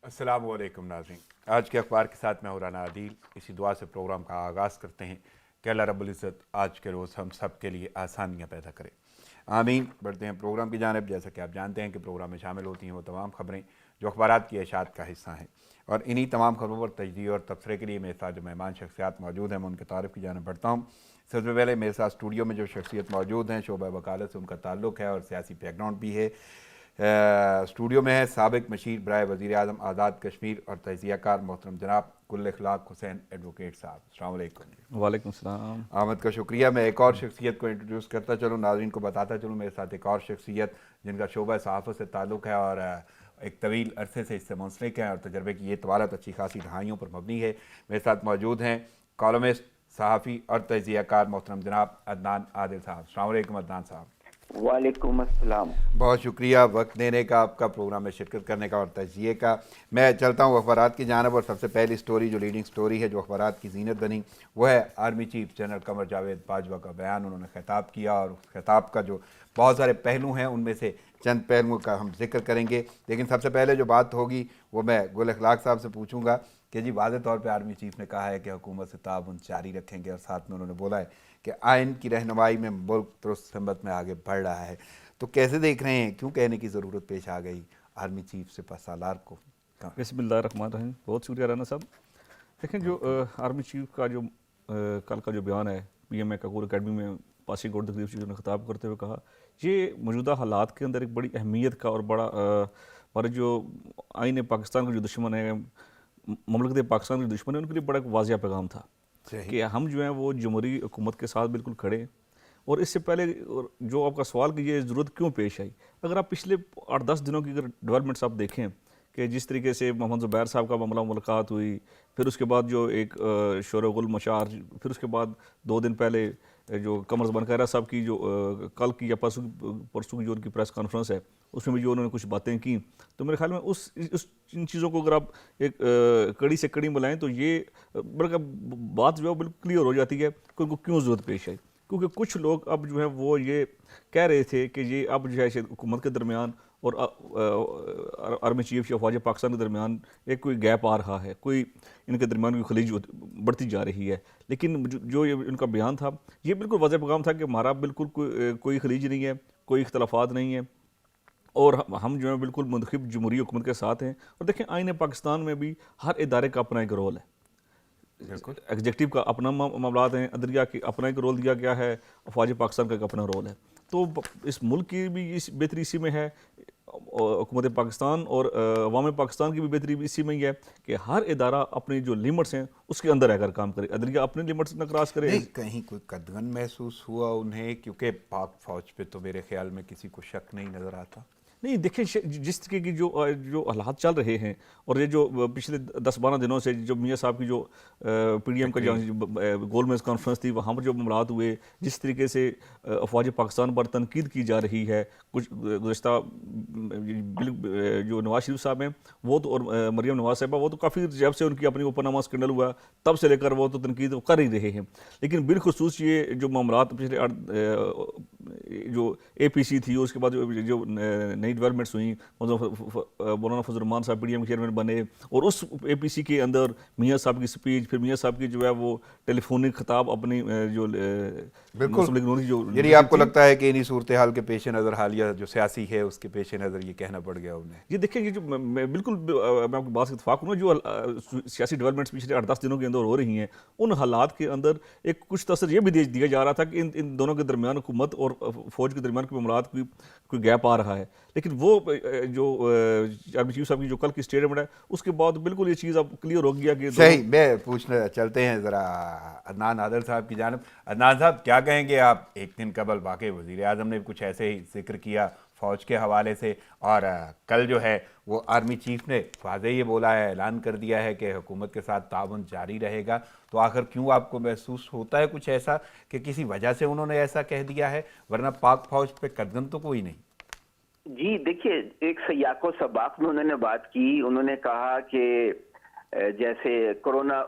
السلام علیکم ناظرین، آج کے اخبار کے ساتھ میں ہوں رانا عادل۔ اسی دعا سے پروگرام کا آغاز کرتے ہیں کہ اللہ رب العزت آج کے روز ہم سب کے لیے آسانیاں پیدا کرے، آمین۔ بڑھتے ہیں پروگرام کی جانب۔ جیسا کہ آپ جانتے ہیں کہ پروگرام میں شامل ہوتی ہیں وہ تمام خبریں جو اخبارات کی اشاعت کا حصہ ہیں، اور انہی تمام خبروں پر تجزیے اور تبصرے کے لیے میرے ساتھ جو مہمان شخصیات موجود ہیں میں ان کے تعارف کی جانب بڑھتا ہوں۔ سب سے پہلے میرے ساتھ اسٹوڈیو میں جو شخصیت موجود ہیں، شعبہ وکالت سے ان کا تعلق ہے اور سیاسی بیک گراؤنڈ بھی ہے۔ اسٹوڈیو میں ہے سابق مشیر برائے وزیر اعظم آزاد کشمیر اور تجزیہ کار محترم جناب گل اخلاق حسین ایڈوکیٹ صاحب، السلام علیکم۔ وعلیکم السلام۔ آمد کا شکریہ۔ میں ایک اور شخصیت کو انٹروڈیوس کرتا چلوں، ناظرین کو بتاتا چلوں، میرے ساتھ ایک اور شخصیت جن کا شعبہ صحافت سے تعلق ہے اور ایک طویل عرصے سے اس سے منسلک ہیں اور تجربے کی یہ طوالت اچھی خاصی دہائیوں پر مبنی ہے۔ میرے ساتھ موجود ہیں کالمسٹ، صحافی اور تجزیہ کار محترم جناب عدنان عادل صاحب، السلام علیکم عدنان صاحب۔ وعلیکم السلام۔ بہت شکریہ وقت دینے کا، آپ کا پروگرام میں شرکت کرنے کا اور تجزیے کا۔ میں چلتا ہوں اخبارات کی جانب، اور سب سے پہلی سٹوری جو لیڈنگ سٹوری ہے جو اخبارات کی زینت بنی وہ ہے army chief general Qamar Javed Bajwa کا بیان۔ انہوں نے خطاب کیا اور خطاب کا جو بہت سارے پہلو ہیں ان میں سے چند پہلوؤں کا ہم ذکر کریں گے، لیکن سب سے پہلے جو بات ہوگی وہ میں گل اخلاق صاحب سے پوچھوں گا کہ جی واضح طور پہ آرمی چیف نے کہا ہے کہ حکومت سے تعاون جاری رکھیں گے، اور ساتھ میں انہوں نے بولا ہے کہ آئین کی رہنمائی میں ملک درست سمت میں آگے بڑھ رہا ہے۔ تو کیسے دیکھ رہے ہیں، کیوں کہنے کی ضرورت پیش آ گئی آرمی چیف سپہ سالار کو؟ بسم اللہ الرحمن الرحیم۔ بہت شکریہ رانا صاحب۔ دیکھیں جو آرمی چیف کا جو کل کا جو بیان ہے پی ایم اے کاکور اکیڈمی میں پاسنگ آؤٹ تقریب سے جو نے خطاب کرتے ہوئے کہا، یہ موجودہ حالات کے اندر ایک بڑی اہمیت کا اور بڑا اور جو آئین پاکستان کا جو دشمن ہے، مملکت پاکستان کے جو دشمن ہے، ان کے لیے بڑا ایک واضح پیغام تھا کہ ہم جو ہیں وہ جمہوری حکومت کے ساتھ بالکل کھڑے۔ اور اس سے پہلے جو آپ کا سوال کہ یہ ضرورت کیوں پیش آئی، اگر آپ پچھلے 8-10 دنوں کی اگر ڈیولپمنٹس آپ دیکھیں کہ جس طریقے سے محمد زبیر صاحب کا معاملہ ملاقات ہوئی، پھر اس کے بعد جو ایک شور و غل مشار، پھر اس کے بعد 2 دن پہلے جو قمر زمان خیرہ صاحب کی جو کل کی یا پرسوں کی جو ان کی پریس کانفرنس ہے اس میں بھی جو انہوں نے کچھ باتیں کی، تو میرے خیال میں ان چیزوں کو اگر آپ ایک کڑی سے کڑی ملائیں تو یہ بات جو ہے بالکل کلیئر ہو جاتی ہے کہ ان کو کیوں ضرورت پیش آئی۔ کیونکہ کچھ لوگ اب جو ہیں وہ یہ کہہ رہے تھے کہ یہ اب جو ہے حکومت کے درمیان اور آرمی چیف یا فوج پاکستان کے درمیان ایک کوئی گیپ آ رہا ہے، کوئی ان کے درمیان کوئی خلیج بڑھتی جا رہی ہے۔ لیکن جو یہ ان کا بیان تھا یہ بالکل واضح پیغام تھا کہ ہمارا بالکل کوئی خلیج نہیں ہے، کوئی اختلافات نہیں ہیں، اور ہم جو ہیں بالکل منتخب جمہوری حکومت کے ساتھ ہیں۔ اور دیکھیں آئین پاکستان میں بھی ہر ادارے کا اپنا ایک رول ہے، ایگزیکٹو کا اپنا معاملات ہیں، عدلیہ کی اپنا ایک رول دیا گیا ہے، فوج پاکستان کا ایک اپنا رول ہے۔ تو اس ملک کی بھی اس بہتری اسی میں ہے، حکومت پاکستان اور عوام پاکستان کی بھی بہتری بھی اسی میں ہی ہے کہ ہر ادارہ اپنی جو لیمٹس ہیں اس کے اندر رہ کر کام کرے، عدلیہ اپنی لیمٹس نہ کراس کرے۔ نہیں، کہیں کوئی قدغن محسوس ہوا انہیں؟ کیونکہ پاک فوج پہ تو میرے خیال میں کسی کو شک نہیں نظر آتا۔ نہیں دیکھیں، جس طرح کی جو حالات چل رہے ہیں اور یہ جو پچھلے 10-12 دنوں سے جو میاں صاحب کی جو پی ڈی ایم کا جو گول میز کانفرنس تھی وہاں پر جو معاملات ہوئے، جس طریقے سے افواج پاکستان پر تنقید کی جا رہی ہے، کچھ گزشتہ جو نواز شریف صاحب ہیں وہ تو اور مریم نواز صاحبہ وہ تو کافی جب سے ان کی اپنی اوپن نامہ اسکینڈل ہوا تب سے لے کر وہ تو تنقید کر ہی رہے ہیں، لیکن بالخصوص یہ جو معاملات پچھلے جو اے پی سی تھی، اس کے بعد جو نئی ڈیولپمنٹس ہوئیں، مولانا فضل الرحمان صاحب پی ڈی ایم چیئرمین بنے، اور اس اے پی سی کے اندر میاں صاحب کی سپیچ، پھر میاں صاحب کی جو ہے وہ ٹیلی فونک خطاب اپنی جو بالکل، یعنی آپ کو لگتا ہے کہ انہی صورتحال کے پیش نظر حالیہ جو سیاسی ہے اس کے پیش نظر یہ کہنا پڑ گیا انہیں؟ یہ دیکھیں، یہ جو بالکل میں آپ کی بات سے اتفاق کروں، جو سیاسی ڈیولپمنٹس پچھلے 8-10 دنوں کے اندر ہو رہی ہیں ان حالات کے اندر ایک کچھ تاثر یہ بھی دیا جا رہا تھا کہ ان دونوں کے درمیان حکومت اور فوج کے درمیان کوئی معاملات کوئی گیپ آ رہا ہے، لیکن وہ جو آرمی چیف صاحب کی جو کل کی اسٹیٹمنٹ ہے اس کے بعد بالکل یہ چیز اب کلیئر ہو گیا کہ صحیح۔ میں پوچھنا چلتے ہیں ذرا عدنان عادل صاحب کی جانب۔ عدنان صاحب کیا کہیں گے آپ؟ ایک دن قبل واقعی وزیر اعظم نے کچھ ایسے ہی ذکر کیا فوج کے حوالے سے، اور کل جو ہے وہ آرمی چیف نے واضح یہ بولا ہے، اعلان کر دیا ہے کہ حکومت کے ساتھ تعاون جاری رہے گا۔ تو آخر کیوں آپ کو محسوس ہوتا ہے کچھ ایسا کہ کسی وجہ سے انہوں نے ایسا کہہ دیا ہے، ورنہ پاک فوج پہ قدغن تو کوئی نہیں؟ جی دیکھیے، ایک سیاق و سباق میں انہوں نے بات کی۔ انہوں نے کہا کہ جیسے کورونا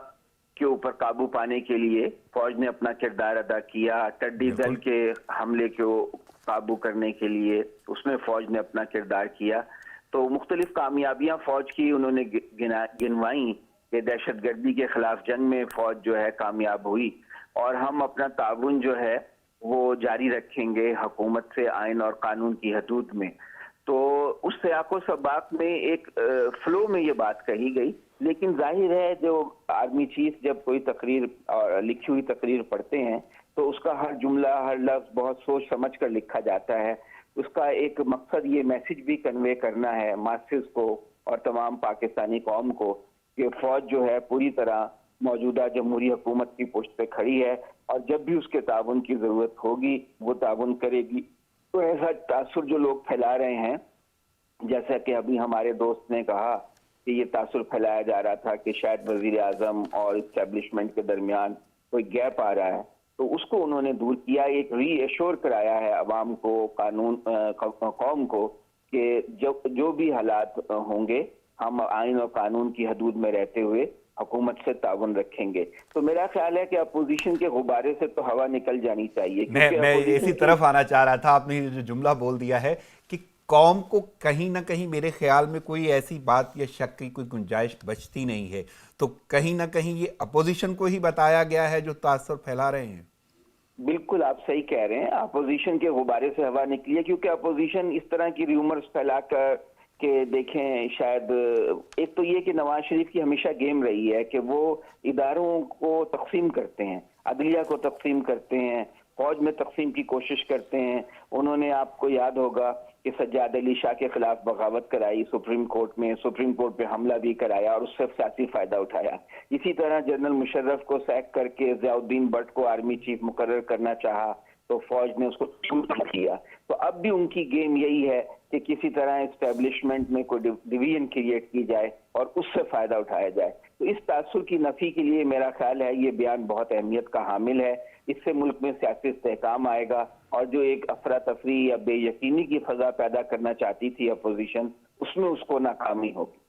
کے اوپر قابو پانے کے لیے فوج نے اپنا کردار ادا کیا، ٹڈی دل کے حملے کو قابو کرنے کے لیے اس میں فوج نے اپنا کردار کیا، تو مختلف کامیابیاں فوج کی انہوں نے گنوائیں کہ دہشت گردی کے خلاف جنگ میں فوج جو ہے کامیاب ہوئی، اور ہم اپنا تعاون جو ہے وہ جاری رکھیں گے حکومت سے آئین اور قانون کی حدود میں۔ تو اس سیاق و سباق میں ایک فلو میں یہ بات کہی گئی، لیکن ظاہر ہے جو آرمی چیف جب کوئی تقریر اور لکھی ہوئی تقریر پڑھتے ہیں تو اس کا ہر جملہ ہر لفظ بہت سوچ سمجھ کر لکھا جاتا ہے۔ اس کا ایک مقصد یہ میسج بھی کنوے کرنا ہے ماسز کو اور تمام پاکستانی قوم کو کہ فوج جو ہے پوری طرح موجودہ جمہوری حکومت کی پشت پہ کھڑی ہے، اور جب بھی اس کے تعاون کی ضرورت ہوگی وہ تعاون کرے گی۔ تو ایسا تاثر جو لوگ پھیلا رہے ہیں، جیسا کہ ابھی ہمارے دوست نے کہا کہ یہ تاثر پھیلایا جا رہا تھا کہ شاید وزیر اعظم اور اسٹیبلشمنٹ کے درمیان کوئی گیپ آ رہا ہے، تو اس کو انہوں نے دور کیا، ایک ری ایشور کرایا ہے عوام کو، قوم کو کہ جو بھی حالات ہوں گے ہم آئین اور قانون کی حدود میں رہتے ہوئے حکومت سے تعاون رکھیں گے۔ تو میرا خیال ہے کہ اپوزیشن کے غبارے سے تو ہوا نکل جانی چاہیے۔ میں اسی طرف آنا چاہ رہا تھا، آپ نے جو جملہ بول دیا ہے کہ قوم کو کہیں نہ کہیں میرے خیال میں کوئی ایسی بات یا شک کی کوئی گنجائش بچتی نہیں ہے، تو کہیں نہ کہیں یہ اپوزیشن کو ہی بتایا گیا ہے جو تاثر پھیلا رہے ہیں۔ بالکل آپ صحیح کہہ رہے ہیں، اپوزیشن کے غبارے سے ہوا نکلی ہے، کیونکہ اپوزیشن اس طرح کی ریومرز پھیلا کر کہ دیکھیں شاید ایک تو یہ کہ نواز شریف کی ہمیشہ گیم رہی ہے کہ وہ اداروں کو تقسیم کرتے ہیں، عدلیہ کو تقسیم کرتے ہیں، فوج میں تقسیم کی کوشش کرتے ہیں۔ انہوں نے آپ کو یاد ہوگا کہ سجاد علی شاہ کے خلاف بغاوت کرائی سپریم کورٹ میں، سپریم کورٹ پہ حملہ بھی کرایا اور اس سے سیاسی فائدہ اٹھایا۔ اسی طرح جنرل مشرف کو سیک کر کے ضیاء الدین بٹ کو آرمی چیف مقرر کرنا چاہا تو فوج نے اس کو کیا۔ تو اب بھی ان کی گیم یہی ہے کہ کسی طرح اسٹیبلشمنٹ میں کوئی ڈویژن کریٹ کی جائے اور اس سے فائدہ اٹھایا جائے۔ تو اس تاثر کی نفی کے لیے میرا خیال ہے یہ بیان بہت اہمیت کا حامل ہے۔ اس سے ملک میں سیاسی استحکام آئے گا، اور جو ایک افراتفری یا بے یقینی کی فضا پیدا کرنا چاہتی تھی اپوزیشن، اس میں اس کو ناکامی ہوگی۔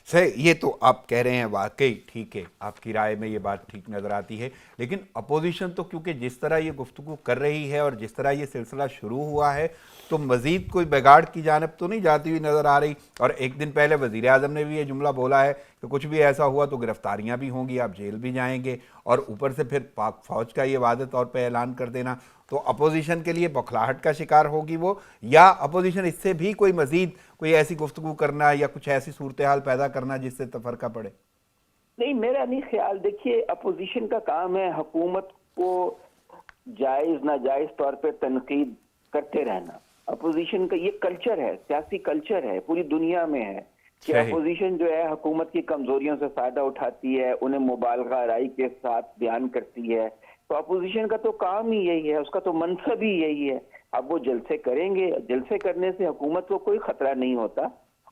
صحیح، یہ تو آپ کہہ رہے ہیں واقعی ٹھیک ہے، آپ کی رائے میں یہ بات ٹھیک نظر آتی ہے، لیکن اپوزیشن تو کیونکہ جس طرح یہ گفتگو کر رہی ہے اور جس طرح یہ سلسلہ شروع ہوا ہے تو مزید کوئی بگاڑ کی جانب تو نہیں جاتی ہوئی نظر آ رہی۔ اور ایک دن پہلے وزیر اعظم نے بھی یہ جملہ بولا ہے کہ کچھ بھی ایسا ہوا تو گرفتاریاں بھی ہوں گی، آپ جیل بھی جائیں گے، اور اوپر سے پھر پاک فوج کا یہ واضح طور پہ اعلان کر دینا، تو اپوزیشن کے لیے بوکھلاہٹ کا شکار ہوگی وہ، یا اپوزیشن اس سے بھی کوئی مزید کوئی ایسی گفتگو کرنا یا کچھ ایسی صورتحال پیدا کرنا جس سے تفرقہ پڑے؟ نہیں، میرا نہیں خیال۔ دیکھیے اپوزیشن کا کام ہے حکومت کو جائز ناجائز طور پہ تنقید کرتے رہنا۔ اپوزیشن کا یہ کلچر ہے، سیاسی کلچر ہے، پوری دنیا میں ہے کہ اپوزیشن جو ہے حکومت کی کمزوریوں سے فائدہ اٹھاتی ہے، انہیں مبالغہ آرائی کے ساتھ بیان کرتی ہے۔ تو اپوزیشن کا تو کام ہی یہی ہے، اس کا تو منصب ہی یہی ہے۔ اب وہ جلسے کریں گے، جلسے کرنے سے حکومت کو کوئی خطرہ نہیں ہوتا۔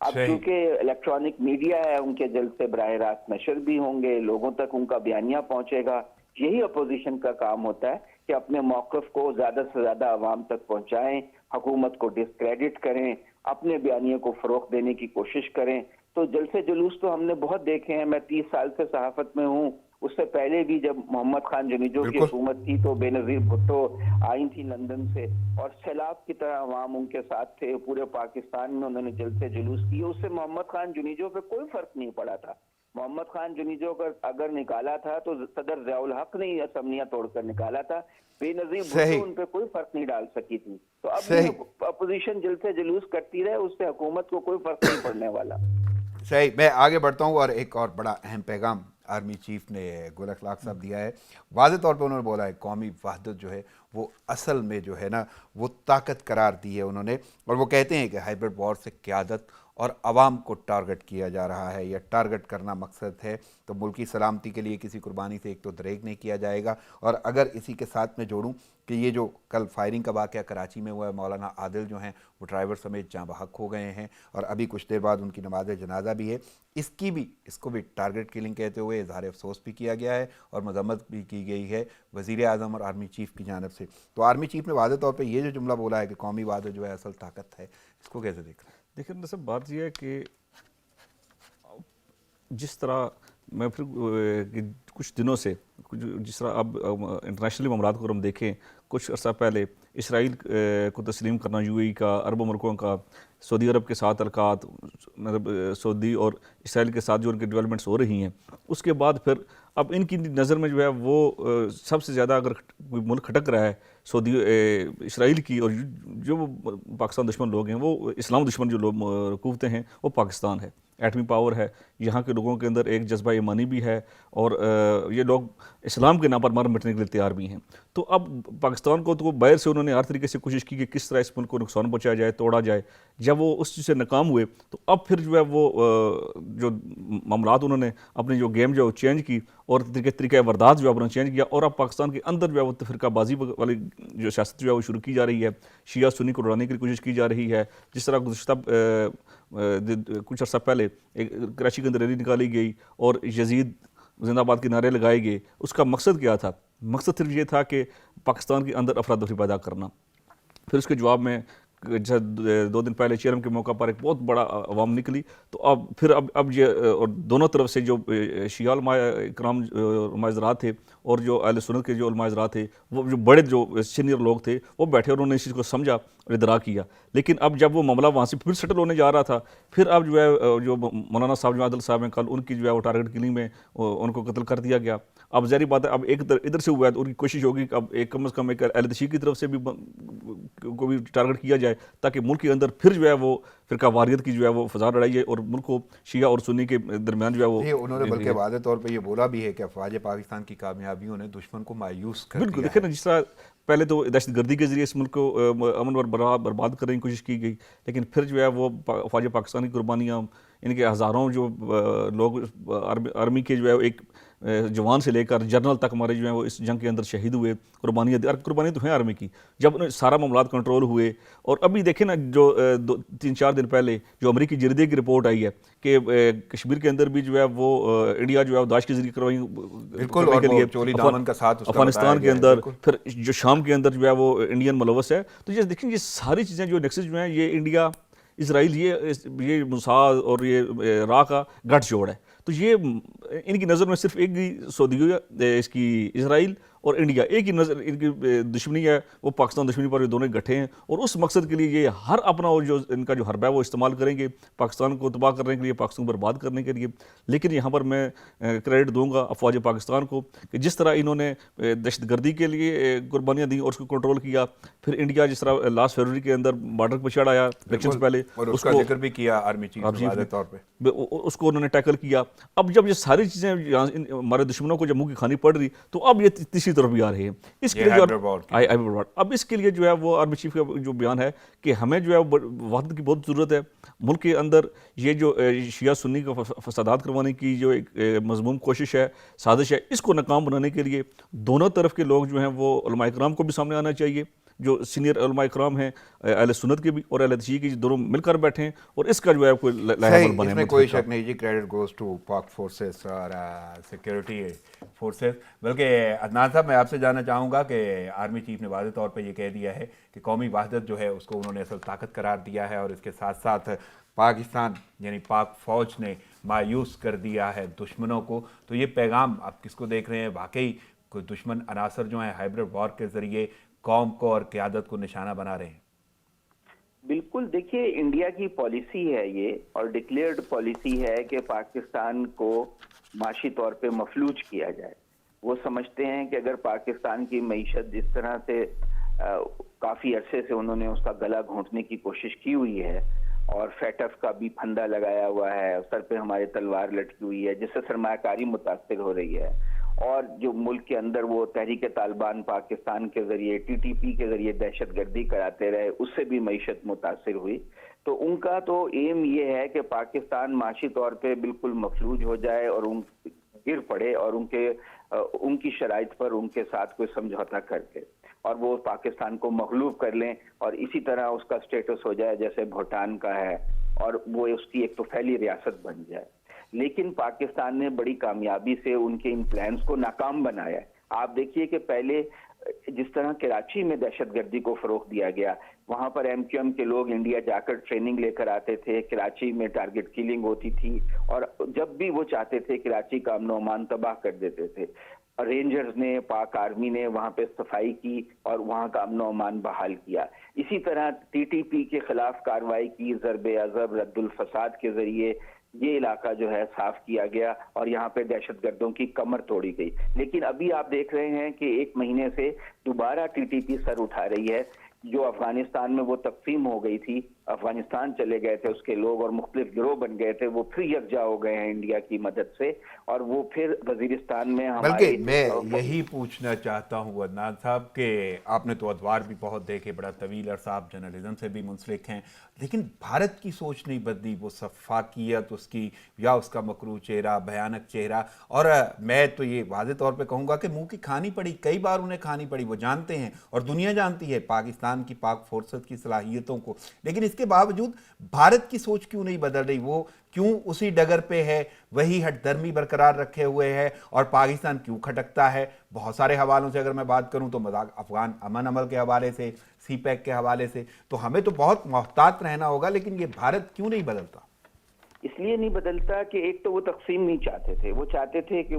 اب چونکہ الیکٹرانک میڈیا ہے، ان کے جلسے براہ راست نشر بھی ہوں گے، لوگوں تک ان کا بیانیہ پہنچے گا۔ یہی اپوزیشن کا کام ہوتا ہے کہ اپنے موقف کو زیادہ سے زیادہ عوام تک پہنچائیں، حکومت کو ڈسکریڈٹ کریں، اپنے بیانیے کو فروغ دینے کی کوشش کریں۔ تو جلسے جلوس تو ہم نے بہت دیکھے ہیں، میں 30 سال سے صحافت میں ہوں، اس سے پہلے بھی جب محمد خان جنیجو کی حکومت تھی تو بے نظیر بھٹو آئی تھی لندن سے، اور سیلاب کی طرح عوام ان کے ساتھ تھے، پورے پاکستان میں انہوں نے جلسے جلوس کیے۔ اس سے محمد خان جنیجو پہ کوئی فرق نہیں پڑا تھا۔ محمد خان جنیجو کو اگر نکالا تھا تو صدر ضیاء الحق نے اسمبلیاں توڑ کر نکالا تھا، بے نظیر بھٹو ان پہ کوئی فرق نہیں ڈال سکی تھی۔ تو اب اپوزیشن جلسے جلوس کرتی رہے، اس سے حکومت کو کوئی فرق نہیں پڑنے والا۔ صحیح، میں آگے بڑھتا ہوں، اور ایک اور بڑا اہم پیغام آرمی چیف نے گل اخلاق صاحب دیا ہے۔ واضح طور پہ انہوں نے بولا ہے قومی وحدت جو ہے وہ اصل میں جو ہے نا وہ طاقت قرار دی ہے انہوں نے، اور وہ کہتے ہیں کہ ہائبرڈ وار سے قیادت اور عوام کو ٹارگٹ کیا جا رہا ہے، یا ٹارگٹ کرنا مقصد ہے، تو ملکی سلامتی کے لیے کسی قربانی سے ایک تو دریغ نہیں کیا جائے گا۔ اور اگر اسی کے ساتھ میں جوڑوں کہ یہ جو کل فائرنگ کا واقعہ کراچی میں ہوا ہے، مولانا عادل جو ہیں وہ ڈرائیور سمیت جاں بحق ہو گئے ہیں، اور ابھی کچھ دیر بعد ان کی نماز جنازہ بھی ہے، اس کو بھی ٹارگٹ کلنگ کہتے ہوئے اظہار افسوس بھی کیا گیا ہے اور مذمت بھی کی گئی ہے وزیر اعظم اور آرمی چیف کی جانب سے۔ تو آرمی چیف نے واضح طور پہ یہ جو جملہ بولا ہے کہ قومی وحدت جو ہے اصل طاقت ہے، اس کو کیسے دیکھ رہے ہیں؟ دیکھیں صاحب، بات یہ ہے کہ جس طرح میں پھر کچھ دنوں سے جس طرح اب انٹرنیشنل معاملات کو ہم دیکھیں، کچھ عرصہ پہلے اسرائیل کو تسلیم کرنا UAE کا، عرب ملکوں کا، سعودی عرب کے ساتھ تعلقات، مطلب سعودی اور اسرائیل کے ساتھ جو ان کے ڈیولپمنٹس ہو رہی ہیں، اس کے بعد پھر اب ان کی نظر میں جو ہے وہ سب سے زیادہ اگر کوئی ملک کھٹک رہا ہے اسرائیل کی، اور جو پاکستان دشمن لوگ ہیں وہ اسلام دشمن جو لوگ قوتیں ہیں وہ پاکستان ہے، ایٹمی پاور ہے، یہاں کے لوگوں کے اندر ایک جذبہ ایمانی بھی ہے، اور یہ لوگ اسلام کے نام پر مر مٹنے کے لیے تیار بھی ہیں۔ تو اب پاکستان کو تو باہر سے انہوں نے ہر طریقے سے کوشش کی کہ کس طرح اس ملک کو نقصان پہنچایا جائے، توڑا جائے۔ جب وہ اس چیز سے ناکام ہوئے تو اب پھر جو ہے وہ جو معاملات انہوں نے اپنی جو گیم جو چینج کی، اور طریقہ واردات جو ہے انہوں نے چینج کیا، اور اب پاکستان کے اندر جو ہے وہ فرقہ بازی والی جو سیاست جو ہے وہ شروع کی جا رہی ہے، شیعہ سنی کو لڑانے کی کوشش کی جا رہی ہے۔ جس طرح گزشتہ کچھ عرصہ پہلے ایک کراچی کے اندر ریلی نکالی گئی اور یزید زندہ باد کے نعرے لگائے گئے، اس کا مقصد کیا تھا؟ مقصد صرف یہ تھا کہ پاکستان کے اندر افراتفری پیدا کرنا۔ پھر اس کے جواب میں 2 دن پہلے چیرم کے موقع پر ایک بہت بڑا عوام نکلی، تو اب یہ اور دونوں طرف سے جو شیعہ علماء کرام علماء حضرات تھے اور جو اہل سنت کے جو علماء حضرات تھے، وہ جو بڑے جو سینئر لوگ تھے وہ بیٹھے اور انہوں نے اس چیز کو سمجھا اور ادراک کیا۔ لیکن اب جب وہ معاملہ وہاں سے پھر سیٹل ہونے جا رہا تھا، پھر اب جو ہے جو مولانا صاحب جو عادل صاحب ہیں، کل ان کی جو ہے وہ ٹارگٹ کلنگ میں ان کو قتل کر دیا گیا۔ اب ظاہری بات ہے اب ایک ادھر سے ہوا ہے تو ان کی کوشش ہوگی کہ اب ایک کم از کم ایک اہل تشیع کی طرف سے بھی کو بھی ٹارگٹ کیا جائے، تاکہ ملک کے اندر پھر جو ہے وہ فرقہ واریت کی جو ہے وہ فضا لڑائی ہے، اور ملک کو شیعہ اور سنی کے درمیان جو ہے وہ انہوں نے بلکہ واضح طور پہ یہ بولا بھی ہے کہ افواج پاکستان کی کامیابیوں نے دشمن کو مایوس کر دیا۔ بالکل دیکھیں نا، جس طرح پہلے تو دہشت گردی کے ذریعے اس ملک کو امن اور برباد کرنے کی کوشش کی گئی، لیکن پھر جو ہے وہ افواج پاکستان کی قربانیاں، ان کے ہزاروں جو لوگ آرمی کے جو ہے ایک جوان سے لے کر جنرل تک ہمارے جو ہیں وہ اس جنگ کے اندر شہید ہوئے، قربانیاں تو ہیں آرمی کی۔ جب سارا معاملات کنٹرول ہوئے، اور ابھی دیکھیں نا جو 3-4 دن پہلے جو امریکی جریدے کی رپورٹ آئی ہے کہ کشمیر کے اندر بھی جو ہے وہ انڈیا جو ہے داعش کے ذریعے کرنے کے لیے افغانستان کے اندر، پھر جو شام کے اندر جو ہے وہ انڈین ملوث ہے۔ تو یہ دیکھیں یہ ساری چیزیں جو نیکسس جو ہیں یہ انڈیا، اسرائیل، یہ موساد اور یہ را کا گٹھ جوڑ ہے۔ تو یہ ان کی نظر میں صرف ایک ہی سعودی اس کی اسرائیل اور انڈیا، ایک ہی نظر ان کی دشمنی ہے، وہ پاکستان دشمنی پر یہ دونوں گٹھے ہیں، اور اس مقصد کے لیے یہ ہر اپنا اور جو ان کا جو حربہ ہے وہ استعمال کریں گے پاکستان کو تباہ کرنے کے لیے، پاکستان کو برباد کرنے کے لیے۔ لیکن یہاں پر میں کریڈٹ دوں گا افواج پاکستان کو کہ جس طرح انہوں نے دہشت گردی کے لیے قربانیاں دیں اور اس کو کنٹرول کیا، پھر انڈیا جس طرح لاسٹ فروری کے اندر بارڈر پہ چڑھ آیا الیکشن سے پہلے، اس کا ذکر بھی کیا آرمی چیف نے واضح طور پہ، اس کو انہوں نے ٹیکل کیا۔ اب جب یہ ساری چیزیں ہمارے دشمنوں کو جب منہ کی کھانی پڑ رہی، تو اب یہ تیسری طرف بھی آ رہے ہیں۔ اس کے لیے اب اس کے لیے جو ہے وہ آرمی چیف کا جو بیان ہے کہ ہمیں جو ہے وحدت کی بہت ضرورت ہے ملک کے اندر۔ یہ جو شیعہ سنی کا فسادات کروانے کی جو ایک مذموم کوشش ہے، سازش ہے، اس کو ناکام بنانے کے لیے دونوں طرف کے لوگ جو ہیں وہ علماء کرام کو بھی سامنے آنا چاہیے، جو سینئر علماء کرام ہیں اہل سنت کے بھی اور اہل تشیع کے، دونوں مل کر بیٹھیں اور اس کا جو ہے کوئی لائحہ عمل بنے۔ اس میں کوئی شک نہیں جی، کریڈٹ گوز ٹو پاک فورسز اور سیکیورٹی فورسز۔ بلکہ عدنان صاحب میں آپ سے جاننا چاہوں گا کہ آرمی چیف نے واضح طور پہ یہ کہہ دیا ہے کہ قومی وحدت جو ہے اس کو انہوں نے اصل طاقت قرار دیا ہے، اور اس کے ساتھ ساتھ پاکستان یعنی پاک فوج نے مایوس کر دیا ہے دشمنوں کو۔ تو یہ پیغام آپ کس کو دیکھ رہے ہیں؟ واقعی کوئی دشمن عناصر جو ہیں ہائبرڈ وار کے ذریعے قوم کو اور قیادت کو نشانہ بنا رہے ہیں؟ بالکل، دیکھیے انڈیا کی پالیسی ہے یہ، اور ڈکلیئرڈ پالیسی ہے کہ پاکستان کو معاشی طور پہ مفلوج کیا جائے۔ وہ سمجھتے ہیں کہ اگر پاکستان کی معیشت جس طرح سے کافی عرصے سے انہوں نے اس کا گلا گھونٹنے کی کوشش کی ہوئی ہے، اور فیٹف کا بھی پھندا لگایا ہوا ہے، سر پہ ہمارے تلوار لٹکی ہوئی ہے جس سے سرمایہ کاری متاثر ہو رہی ہے، اور جو ملک کے اندر وہ تحریک طالبان پاکستان کے ذریعے TTP کے ذریعے دہشت گردی کراتے رہے، اس سے بھی معیشت متاثر ہوئی۔ تو ان کا تو ایم یہ ہے کہ پاکستان معاشی طور پہ بالکل مفلوج ہو جائے اور ان گر پڑے، اور ان کی شرائط پر ان کے ساتھ کوئی سمجھوتا کر کے، اور وہ پاکستان کو مغلوب کر لیں، اور اسی طرح اس کا سٹیٹس ہو جائے جیسے بھوٹان کا ہے، اور وہ اس کی ایک تو پھیلی ریاست بن جائے۔ لیکن پاکستان نے بڑی کامیابی سے ان کے ان پلانز کو ناکام بنایا ہے۔ آپ دیکھیے کہ پہلے جس طرح کراچی میں دہشت گردی کو فروغ دیا گیا، وہاں پر MQM کے لوگ انڈیا جا کر ٹریننگ لے کر آتے تھے، کراچی میں ٹارگٹ کلنگ ہوتی تھی، اور جب بھی وہ چاہتے تھے کراچی کا امن و امان تباہ کر دیتے تھے۔ رینجرز نے، پاک آرمی نے وہاں پہ صفائی کی اور وہاں کا امن و امان بحال کیا. اسی طرح ٹی ٹی پی کے خلاف کارروائی کی، ضرب عضب، رد الفساد کے ذریعے یہ علاقہ جو ہے صاف کیا گیا اور یہاں پہ دہشت گردوں کی کمر توڑی گئی. لیکن ابھی آپ دیکھ رہے ہیں کہ ایک مہینے سے دوبارہ ٹی ٹی پی سر اٹھا رہی ہے. جو افغانستان میں وہ تقسیم ہو گئی تھی، افغانستان چلے گئے تھے اس کے لوگ اور مختلف گروہ بن گئے تھے، وہ پھر یکجا ہو گئے ہیں انڈیا کی مدد سے، اور وہ پھر وزیرستان میں بلکہ میں یہی پوچھنا چاہتا ہوں عدنان صاحب کہ آپ نے تو ادوار بھی بہت دیکھے، بڑا طویل عرصہ آپ جرنلزم سے بھی منسلک ہیں، لیکن بھارت کی سوچ نہیں بدلی. وہ شفافیت اس کی یا اس کا مکروہ چہرہ، بھیانک چہرہ، اور میں تو یہ واضح طور پہ کہوں گا کہ منہ کی کھانی پڑی، کئی بار انہیں کھانی پڑی. وہ جانتے ہیں اور دنیا جانتی ہے پاکستان کی پاک فورسز کی صلاحیتوں کو، لیکن اس کے باوجود بھارت کی سوچ کیوں نہیں بدل رہی؟ وہ کیوں اسی ڈگر پہ ہے، وہی ہٹ درمی برقرار رکھے ہوئے ہے، اور پاکستان کیوں کھٹکتا ہے؟ بہت سارے حوالوں سے اگر میں بات کروں تو افغان امن عمل کے حوالے سے، سی پیک کے حوالے سے، تو ہمیں تو بہت محتاط رہنا ہوگا. لیکن یہ بھارت کیوں نہیں بدلتا؟ اس لیے نہیں بدلتا کہ ایک تو وہ تقسیم نہیں چاہتے تھے، وہ چاہتے تھے کہ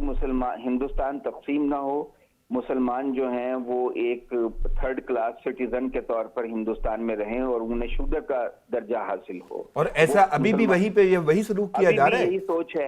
ہندوستان تقسیم نہ ہو، مسلمان جو ہیں وہ ایک تھرڈ کلاس سٹیزن کے طور پر ہندوستان میں رہیں اور انہیں شودر کا درجہ حاصل ہو. اور ایسا ابھی بھی وہی سلوک کیا جا رہا ہے. یہی سوچ ہے،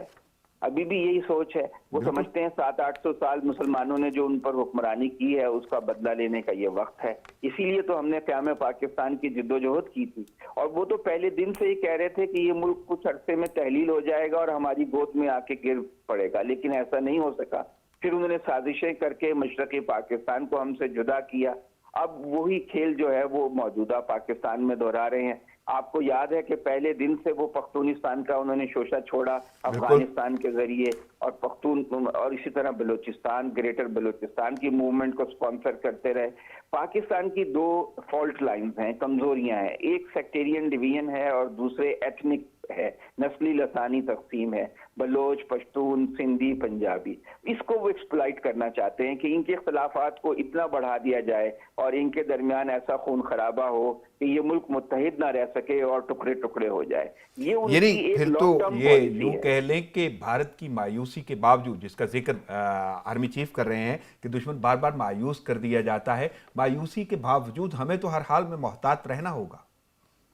ابھی بھی یہی سوچ ہے. وہ سمجھتے ہیں 700-800 سال مسلمانوں نے جو ان پر حکمرانی کی ہے اس کا بدلہ لینے کا یہ وقت ہے. اسی لیے تو ہم نے قیام پاکستان کی جدوجہد کی تھی، اور وہ تو پہلے دن سے ہی کہہ رہے تھے کہ یہ ملک کچھ عرصے میں تحلیل ہو جائے گا اور ہماری گود میں آ کے گر پڑے گا، لیکن ایسا نہیں ہو سکا. پھر انہوں نے سازشیں کر کے مشرقی پاکستان کو ہم سے جدا کیا. اب وہی کھیل جو ہے وہ موجودہ پاکستان میں دہرا رہے ہیں. آپ کو یاد ہے کہ پہلے دن سے وہ پختونستان کا انہوں نے شوشہ چھوڑا افغانستان کے ذریعے، اور اور اسی طرح بلوچستان، گریٹر بلوچستان کی موومنٹ کو سپانسر کرتے رہے. پاکستان کی دو فالٹ لائنز ہیں، کمزوریاں ہیں. ایک سیکٹیرین ڈویژن ہے اور دوسرے ایتھنک ہے، نسلی لسانی تقسیم ہے، بلوچ، پشتون، سندھی، پنجابی. اس کو وہ ایکسپلائٹ کرنا چاہتے ہیں کہ ان کے اختلافات کو اتنا بڑھا دیا جائے اور ان کے درمیان ایسا خون خرابہ ہو کہ یہ ملک متحد نہ رہ سکے اور ٹکڑے ٹکڑے ہو جائے. یہ ان کی ایک پھر تو لانگ ٹرم یہ پالیسی یوں ہے. کہہ لیں کہ بھارت کی مایوسی کے باوجود، جس کا ذکر آرمی چیف کر رہے ہیں کہ دشمن بار بار مایوس کر دیا جاتا ہے، مایوسی کے باوجود ہمیں تو ہر حال میں محتاط رہنا ہوگا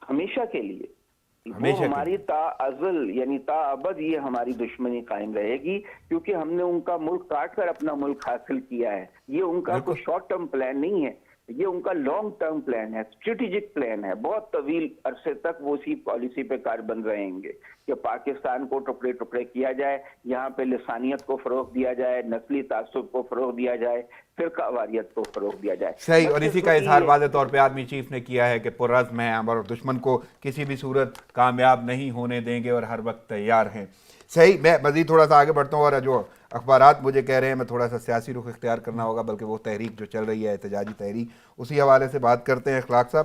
ہمیشہ کے لیے. وہ ہماری تا ازل یعنی تا ابد یہ ہماری دشمنی قائم رہے گی، کیونکہ ہم نے ان کا ملک کاٹ کر اپنا ملک حاصل کیا ہے. یہ ان کا کوئی شارٹ ٹرم پلان نہیں ہے، یہ ان کا لانگ ٹرم پلان ہے، اسٹریٹجک پلان ہے. بہت طویل عرصے تک وہ اسی پالیسی پہ کاربند رہیں گے کہ پاکستان کو ٹکڑے ٹکڑے کیا جائے، یہاں پہ لسانیت کو فروغ دیا جائے، نسلی تعصب کو فروغ دیا جائے، فرقہ واریت کو فروغ دیا جائے. صحیح. اور اسی کا اظہار واضح طور پہ آرمی چیف نے کیا ہے کہ پرعزم ہیں اور دشمن کو کسی بھی صورت کامیاب نہیں ہونے دیں گے اور ہر وقت تیار ہیں. صحیح. میں مزید تھوڑا سا آگے بڑھتا ہوں، اور جو اخبارات مجھے کہہ رہے ہیں میں تھوڑا سا سیاسی رخ اختیار کرنا ہوگا، بلکہ وہ تحریک جو چل رہی ہے احتجاجی تحریک، اسی حوالے سے بات کرتے ہیں. اخلاق صاحب،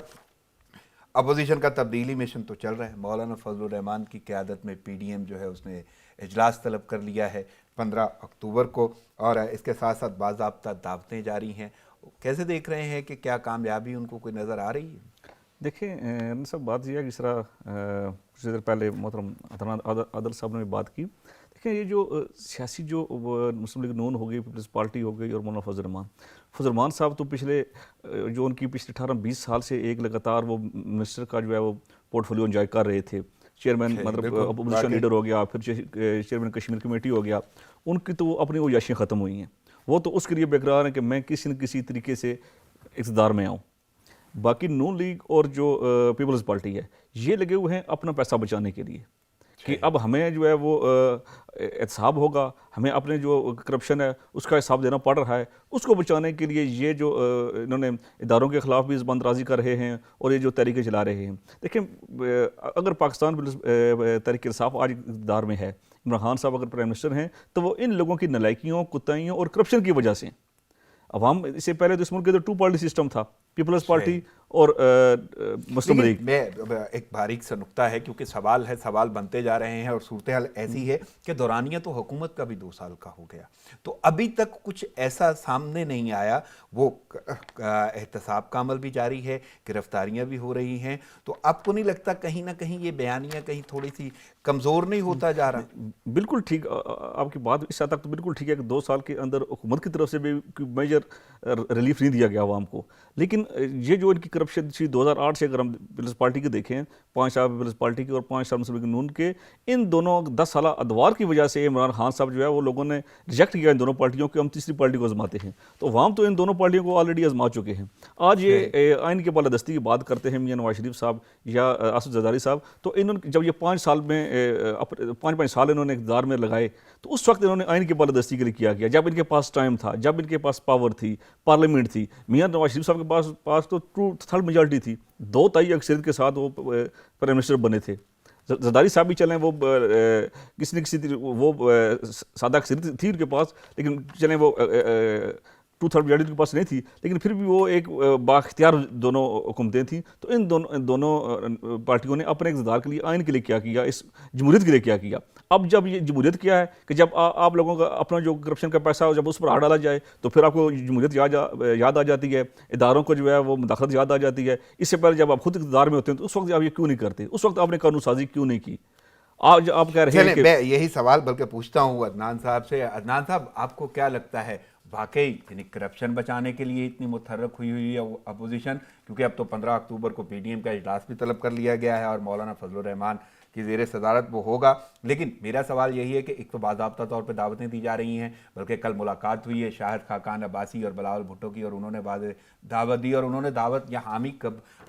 اپوزیشن کا تبدیلی مشن تو چل رہا ہے. مولانا فضل الرحمان کی قیادت میں پی ڈی ایم جو ہے اس نے اجلاس طلب کر لیا ہے 15 اکتوبر کو، اور اس کے ساتھ ساتھ باضابطہ دعوتیں جاری ہیں. کیسے دیکھ رہے ہیں کہ کیا کامیابی ان کو کوئی نظر آ رہی ہے؟ دیکھیں سب بات یہ ہے کہ اس طرح کچھ دیر پہلے محترم عادل صاحب نے بات کی. دیکھیں یہ جو سیاسی جو مسلم لیگ نون ہو گئی، پیپلز پارٹی ہو گئی، اور مولانا فضل الرحمان صاحب تو پچھلے جو ان کی پچھلے 18-20 سال سے ایک لگاتار وہ منسٹر کا جو ہے وہ پورٹ فولیو انجوائے کر رہے تھے. چیئرمین مطلب اپوزیشن لیڈر ہو گیا، پھر چیئرمین کشمیر کمیٹی ہو گیا. ان کی تو اپنی وہ یاشیں ختم ہوئی ہیں. وہ تو اس کے لیے بیقرار ہیں کہ میں کسی نہ کسی طریقے سے اقتدار میں آؤں. باقی نون لیگ اور جو پیپلز پارٹی ہے یہ لگے ہوئے ہیں اپنا پیسہ بچانے کے لیے کہ اب ہمیں جو ہے وہ احتساب ہوگا، ہمیں اپنے جو کرپشن ہے اس کا حساب دینا پڑ رہا ہے. اس کو بچانے کے لیے یہ جو انہوں نے اداروں کے خلاف بھی زبان درازی کر رہے ہیں اور یہ جو تحریکیں چلا رہے ہیں. دیکھیں اگر پاکستان تحریک انصاف آج اقتدار میں ہے، عمران خان صاحب اگر پرائم منسٹر ہیں، تو وہ ان لوگوں کی نالائکیوں، کوتاہیوں اور کرپشن کی وجہ سے. عوام اس سے پہلے تو اس ملک کے تو 2 پارٹی سسٹم تھا، پیپلز پارٹی اور مسلم لیگ. میں ایک باریک سا نقطہ ہے کیونکہ سوال ہے، سوال بنتے جا رہے ہیں اور صورتحال ایسی ہے کہ دورانیہ تو حکومت کا بھی 2 سال کا ہو گیا، تو ابھی تک کچھ ایسا سامنے نہیں آیا. وہ احتساب کا عمل بھی جاری ہے، گرفتاریاں بھی ہو رہی ہیں، تو آپ کو نہیں لگتا کہیں نہ کہیں یہ بیانیہ کہیں تھوڑی سی کمزور نہیں ہوتا جا رہا؟ بالکل ٹھیک، آپ کی بات اس حد تک تو بالکل ٹھیک ہے کہ 2 سال کے اندر حکومت کی طرف سے بھی میجر ریلیف نہیں دیا گیا عوام کو. لیکن یہ جو ان کی کرپشن تھی 2008 سے، اگر ہم پیپلز پارٹی کے دیکھیں، 5 سال پیپلز پارٹی کے اور 5 سال مسلم لیگ نون کے، ان دونوں 10 سالہ ادوار کی وجہ سے عمران خان صاحب جو ہے وہ لوگوں نے ریجیکٹ کیا ان دونوں پارٹیوں کو، ہم تیسری پارٹی کو آزماتے ہیں. تو عوام تو ان دونوں پارٹیوں کو آلریڈی آزما چکے ہیں. آج یہ آئین کی بالادستی کی بات کرتے ہیں میاں نواز شریف صاحب یا اسد زرداری صاحب، تو انہوں نے جب یہ 5 سال میں 5 سال انہوں نے اقتدار میں لگائے، تو اس وقت انہوں نے آئین کی بالادستی کے لیے کیا جب ان کے پاس ٹائم تھا، جب ان کے پاس پاور تھی، پارلیمنٹ تھی. میاں نواز شریف صاحب کے پاس تو ٹرو تھرڈ میجارٹی تھی، 2 تہائی اکثریت کے ساتھ وہ پرائم منسٹر بنے تھے. زرداری صاحب بھی چلیں، وہ کسی نہ کسی وہ سادہ اکثریت تھی ان کے پاس، لیکن چلیں وہ 2/3 میجارٹی کے پاس نہیں تھی، لیکن پھر بھی وہ ایک بااختیار دونوں حکومتیں تھیں. تو ان دونوں پارٹیوں نے اپنے اقتدار کے لیے، آئین کے لیے کیا کیا، اس جمہوریت کے لیے کیا کیا. اب جب یہ جمہوریت کیا ہے کہ جب آپ لوگوں کا اپنا جو کرپشن کا پیسہ ہو جب اس پر ہاتھ ڈالا جائے تو پھر آپ کو جمہوریت یاد آ جاتی ہے، اداروں کو جو ہے وہ مداخلت یاد آ جاتی ہے. اس سے پہلے جب آپ خود اقتدار میں ہوتے ہیں تو اس وقت آپ یہ کیوں نہیں کرتے؟ اس وقت آپ نے قانون سازی کیوں نہیں کی؟ آج آپ کہہ رہے ہیں کہ میں یہی سوال بلکہ پوچھتا ہوں عدنان صاحب سے. عدنان صاحب، آپ کو کیا لگتا ہے واقعی یعنی کرپشن بچانے کے لیے اتنی متحرک ہوئی ہے اپوزیشن؟ کیونکہ اب تو 15 اکتوبر کو پی ڈی ایم کا اجلاس بھی طلب کر لیا گیا ہے اور مولانا فضل الرحمان کی زیر صدارت وہ ہوگا. لیکن میرا سوال یہی ہے کہ ایک تو باضابطہ طور پہ دعوتیں دی جا رہی ہیں، بلکہ کل ملاقات ہوئی ہے شاہد خاقان عباسی اور بلاول بھٹو کی، اور انہوں نے دعوت دی، اور انہوں نے دعوت یا حامی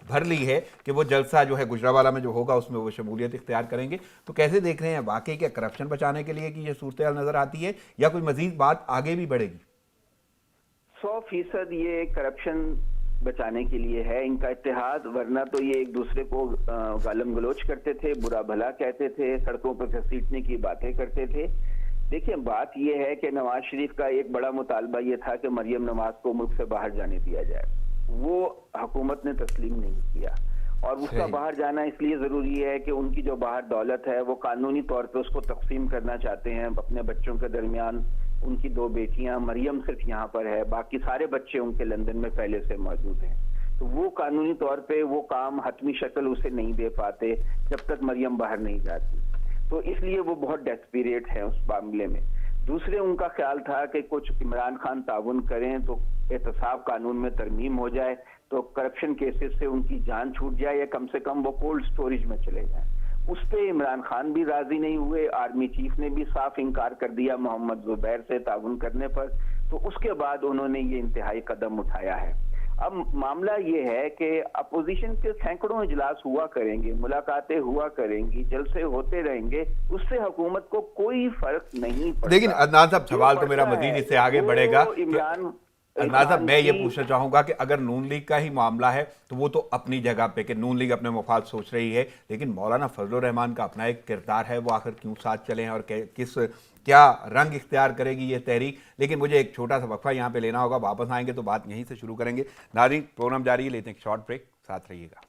بھر لی ہے کہ وہ جلسہ جو ہے گجرانوالہ میں جو ہوگا اس میں وہ شمولیت اختیار کریں گے. تو کیسے دیکھ رہے ہیں واقعی کیا کرپشن بچانے کے لیے کہ یہ صورتحال نظر آتی ہے یا کوئی مزید بات آگے بھی بڑھے گی؟ 100% یہ کرپشن بچانے کے لیے ہے ان کا اتحاد، ورنہ تو یہ ایک دوسرے کو گالم گلوچ کرتے تھے، برا بھلا کہتے تھے، سڑکوں پہ گھسیٹنے کی باتیں کرتے تھے. دیکھیں بات یہ ہے کہ نواز شریف کا ایک بڑا مطالبہ یہ تھا کہ مریم نواز کو ملک سے باہر جانے دیا جائے. وہ حکومت نے تسلیم نہیں کیا، اور اس کا باہر جانا اس لیے ضروری ہے کہ ان کی جو باہر دولت ہے وہ قانونی طور پہ اس کو تقسیم کرنا چاہتے ہیں اپنے بچوں کے درمیان. ان کی 2 بیٹیاں، مریم صرف یہاں پر ہے، باقی سارے بچے ان کے لندن میں پہلے سے موجود ہیں. تو وہ قانونی طور پہ وہ کام حتمی شکل اسے نہیں دے پاتے جب تک مریم باہر نہیں جاتی. تو اس لیے وہ بہت ڈیسپیریٹ ہیں اس معاملے میں. دوسرے ان کا خیال تھا کہ کچھ عمران خان تعاون کریں تو احتساب قانون میں ترمیم ہو جائے، تو کرپشن کیسز سے ان کی جان چھوٹ جائے یا کم سے کم وہ کولڈ سٹوریج میں چلے جائیں. اس پہ عمران خان بھی راضی نہیں ہوئے، آرمی چیف نے بھی صاف انکار کر دیا محمد زبیر سے تعاون کرنے پر. تو اس کے بعد انہوں نے یہ انتہائی قدم اٹھایا ہے. اب معاملہ یہ ہے کہ اپوزیشن کے سینکڑوں اجلاس ہوا کریں گے، ملاقاتیں ہوا کریں گی، جلسے ہوتے رہیں گے، اس سے حکومت کو کوئی فرق نہیں پڑتا. لیکن عدنان صاحب سوال تو میرا مزید اس سے آگے بڑھے گا. عدنان صاحب میں یہ پوچھنا چاہوں گا کہ اگر نون لیگ کا ہی معاملہ ہے تو وہ تو اپنی جگہ پہ کہ نون لیگ اپنے مفاد سوچ رہی ہے، لیکن مولانا فضل الرحمان کا اپنا ایک کردار ہے، وہ آخر کیوں ساتھ چلیں اور کیا رنگ اختیار کرے گی یہ تحریک. لیکن مجھے ایک چھوٹا سا وقفہ یہاں پہ لینا ہوگا، واپس آئیں گے تو بات یہیں سے شروع کریں گے. ناظرین پروگرام جاری ہے، لیتے ہیں ایک شارٹ بریک، ساتھ رہیے گا.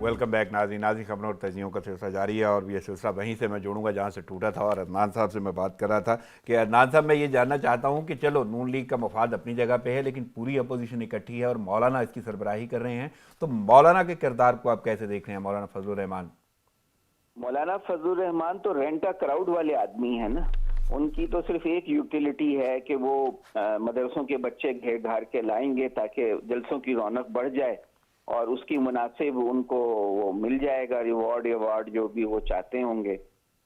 ویلکم بیک ناظرین. خبروں اور تجزیوں کا سلسلہ جاری ہے اور یہ سلسلہ وہیں سے میں جوڑوں گا جہاں سے ٹوٹا تھا. اور عدنان صاحب سے میں بات کر رہا تھا کہ عدنان صاحب میں یہ جاننا چاہتا ہوں کہ چلو نون لیگ کا مفاد اپنی جگہ پہ ہے لیکن پوری اپوزیشن اکٹھی ہے اور مولانا اس کی سربراہی کر رہے ہیں، تو مولانا کے کردار کو آپ کیسے دیکھ رہے ہیں؟ مولانا فضل الرحمان تو رینٹ ا کراؤڈ والے آدمی ہیں نا. ان کی تو صرف ایک یوٹیلیٹی ہے کہ وہ مدرسوں کے بچے گھیر گھار کے لائیں گے تاکہ جلسوں کی رونق بڑھ جائے اور اس کی مناسب ان کو وہ مل جائے گا ایوارڈ جو بھی وہ چاہتے ہوں گے.